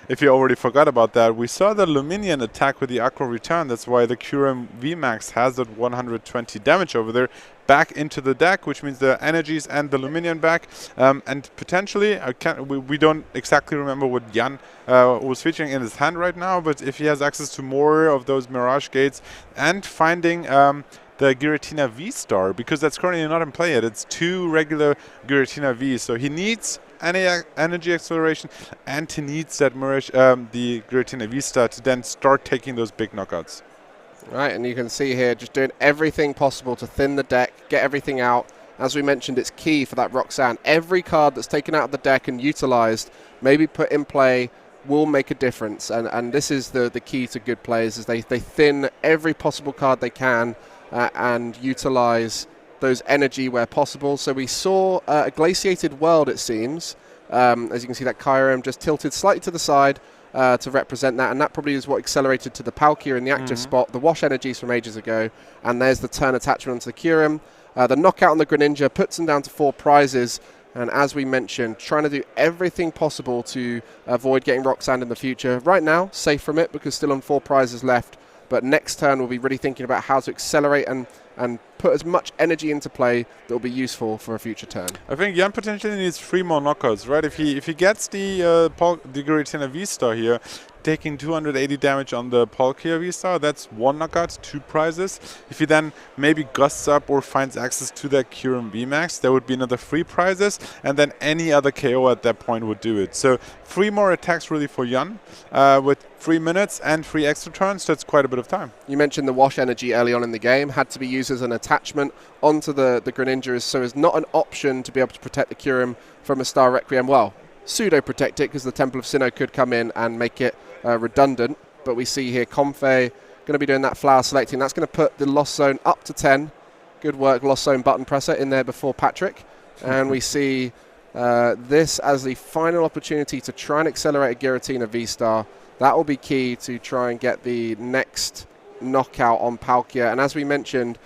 if you already forgot about that, we saw the Luminion attack with the Acro Return. That's why the Kyurem VMax has that 120 damage over there back into the deck, which means the energies and the Luminion back. And potentially, we don't exactly remember what Jan was featuring in his hand right now, but if he has access to more of those Mirage Gates and finding the Giratina VStar, because that's currently not in play yet. It's 2 regular Giratina Vs, so he needs energy acceleration, and he needs that Mirage, the Giratina VStar, to then start taking those big knockouts. Right, and you can see here just doing everything possible to thin the deck, get everything out. As we mentioned, it's key for that Roxanne. Every card that's taken out of the deck and utilized, maybe put in play, will make a difference. And this is the key to good players, is they thin every possible card they can, and utilize those energy where possible. So we saw a glaciated world, it seems. As you can see, that Kyurem just tilted slightly to the side to represent that, and that probably is what accelerated to the Palkia in the active spot, the wash energies from ages ago, and there's the turn attachment onto the Kyurem. The knockout on the Greninja puts them down to 4 prizes, and as we mentioned, trying to do everything possible to avoid getting Roxanne in the future. Right now, safe from it because still on 4 prizes left. But next turn, we'll be really thinking about how to accelerate and put as much energy into play that will be useful for a future turn. I think Jan potentially needs 3 more knockouts, right? If he gets the Giratina V-Star here, taking 280 damage on the Palkia V-Star, that's 1 knockout, 2 prizes. If he then maybe gusts up or finds access to that Kyurem VMax, there would be another 3 prizes, and then any other KO at that point would do it. So 3 more attacks really for Jan, with 3 minutes and 3 extra turns, so that's quite a bit of time. You mentioned the wash energy early on in the game, had to be used as an attachment onto the Greninja, so it's not an option to be able to protect the Kyurem from a Star Requiem. Well, pseudo-protect it, because the Temple of Sinnoh could come in and make it redundant. But we see here Comfey going to be doing that flower selecting. That's going to put the Lost Zone up to 10. Good work, Lost Zone button presser in there before Patrick. And we see this as the final opportunity to try and accelerate a Giratina V-Star. That will be key to try and get the next knockout on Palkia. And as we mentioned,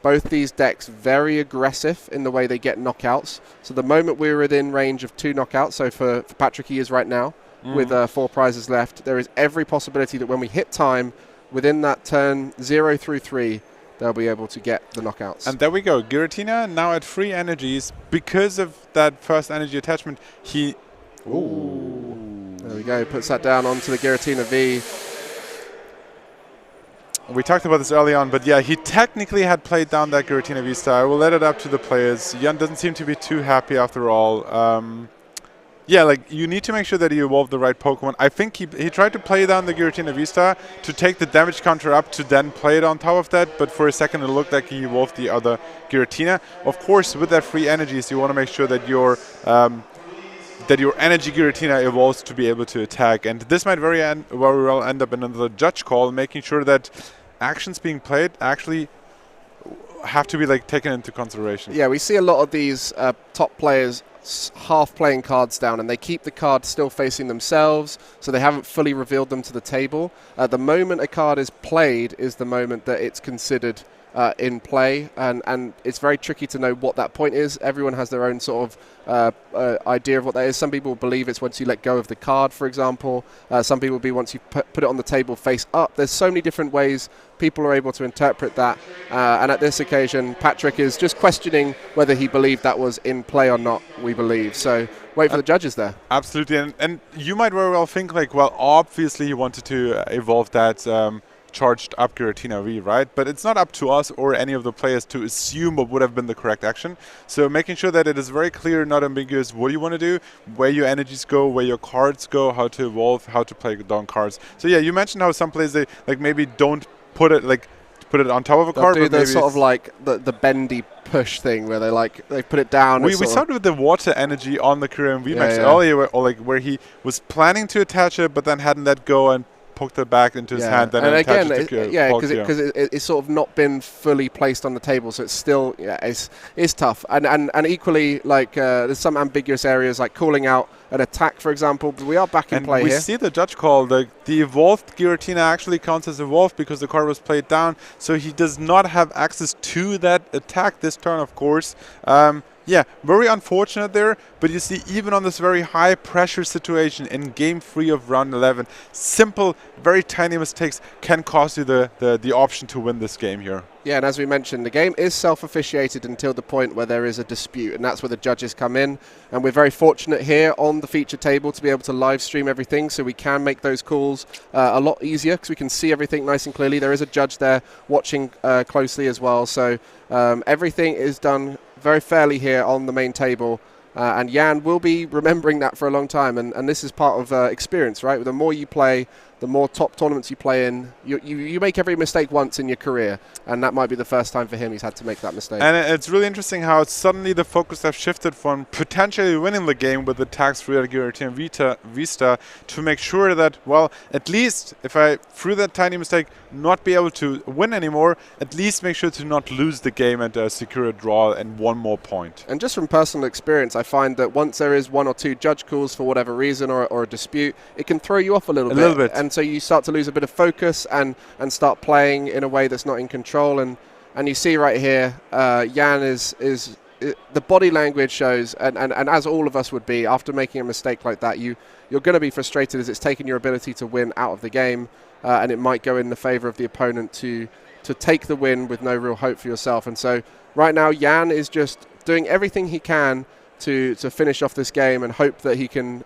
both these decks very aggressive in the way they get knockouts. So the moment we're within range of 2 knockouts, so for Patrick he is right now, with 4 prizes left, there is every possibility that when we hit time, within that turn 0 through 3, they'll be able to get the knockouts. And there we go. Giratina now at 3 energies. Because of that first energy attachment, he... Ooh. There we go. Puts that down onto the Giratina V. We talked about this early on, but yeah, he technically had played down that Giratina V-Star. We'll let it up to the players. Jan doesn't seem to be too happy after all. Yeah, like, you need to make sure that you evolve the right Pokemon. I think he tried to play down the Giratina V-Star to take the damage counter up to then play it on top of that, but for a second it looked like he evolved the other Giratina. Of course, with that free energies, you want to make sure that you're your energy Giratina evolves to be able to attack. And this might very well end up in another judge call, making sure that actions being played actually have to be like taken into consideration. Yeah, we see a lot of these top players half playing cards down, and they keep the card still facing themselves, so they haven't fully revealed them to the table. The moment a card is played is the moment that it's considered in play, and it's very tricky to know what that point is. Everyone has their own sort of idea of what that is. Some people believe it's once you let go of the card, for example. Some people believe once you put it on the table face up. There's so many different ways people are able to interpret that, and at this occasion Patrick is just questioning whether he believed that was in play or not, we believe. So wait for the judges there. Absolutely, and you might very well think like, well, obviously he wanted to evolve that charged up Giratina V, right? But it's not up to us or any of the players to assume what would have been the correct action. So making sure that it is very clear, not ambiguous, what you want to do, where your energies go, where your cards go, how to evolve, how to play down cards. So yeah, you mentioned how some players, they like maybe don't put it on top of a card. They'll do the sort of like the bendy push thing where they put it down. We saw it with the water energy on the Kyurem VMax earlier, or like where he was planning to attach it, but then hadn't let go and poked it back into his hand. Then and again, because it's sort of not been fully placed on the table, so it's still it's tough. And equally, like there's some ambiguous areas like calling out an attack, for example. But we are back in play here. We see the judge call. The evolved Giratina actually counts as evolved because the card was played down, so he does not have access to that attack this turn, of course. Yeah, very unfortunate there, but you see, even on this very high pressure situation in game 3 of round 11, simple, very tiny mistakes can cost you the option to win this game here. Yeah, and as we mentioned, the game is self-officiated until the point where there is a dispute, and that's where the judges come in. And we're very fortunate here on the feature table to be able to live stream everything, so we can make those calls a lot easier because we can see everything nice and clearly. There is a judge there watching closely as well, so everything is done very fairly here on the main table, and Jan will be remembering that for a long time, and this is part of experience, right? The more you play, the more top tournaments you play in, you make every mistake once in your career, and that might be the first time for him he's had to make that mistake. And it's really interesting how suddenly the focus has shifted from potentially winning the game with the tax-free Giratina VStar to make sure that, well, at least if I, through that tiny mistake, not be able to win anymore, at least make sure to not lose the game and secure a draw and one more point. And just from personal experience, I find that once there is one or two judge calls for whatever reason or a dispute, it can throw you off a little bit. And so you start to lose a bit of focus and start playing in a way that's not in control. And you see right here, Jan is the body language shows, and as all of us would be after making a mistake like that, you're going to be frustrated as it's taken your ability to win out of the game, and it might go in the favor of the opponent to take the win with no real hope for yourself. And so right now, Jan is just doing everything he can to finish off this game and hope that he can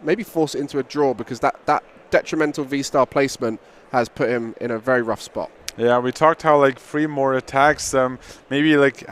maybe force it into a draw, because that detrimental V-Star placement has put him in a very rough spot. Yeah, we talked how like 3 more attacks, maybe like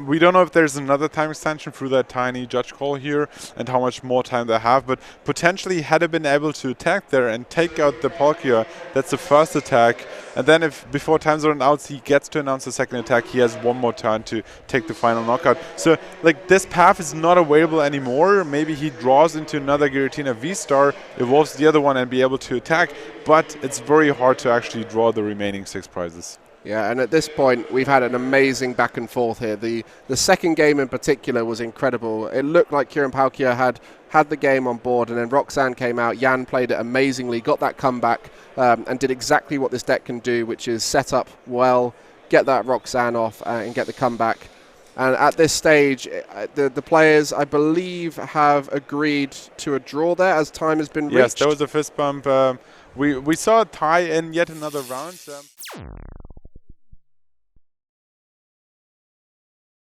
we don't know if there's another time extension through that tiny judge call here and how much more time they have, but potentially had he been able to attack there and take out the Palkia, that's the first attack, and then if before time's run out he gets to announce the second attack, he has one more turn to take the final knockout. So like this path is not available anymore. Maybe he draws into another Giratina V-Star, evolves the other one and be able to attack, but it's very hard to actually draw the remaining 6 prizes. Yeah, and at this point, we've had an amazing back and forth here. The second game in particular was incredible. It looked like Kyurem Palkia had the game on board, and then Roxanne came out. Jan played it amazingly, got that comeback, and did exactly what this deck can do, which is set up well, get that Roxanne off, and get the comeback. And at this stage, the players, I believe, have agreed to a draw there as time has been reached. Yes, there was a fist bump. We saw a tie in yet another round.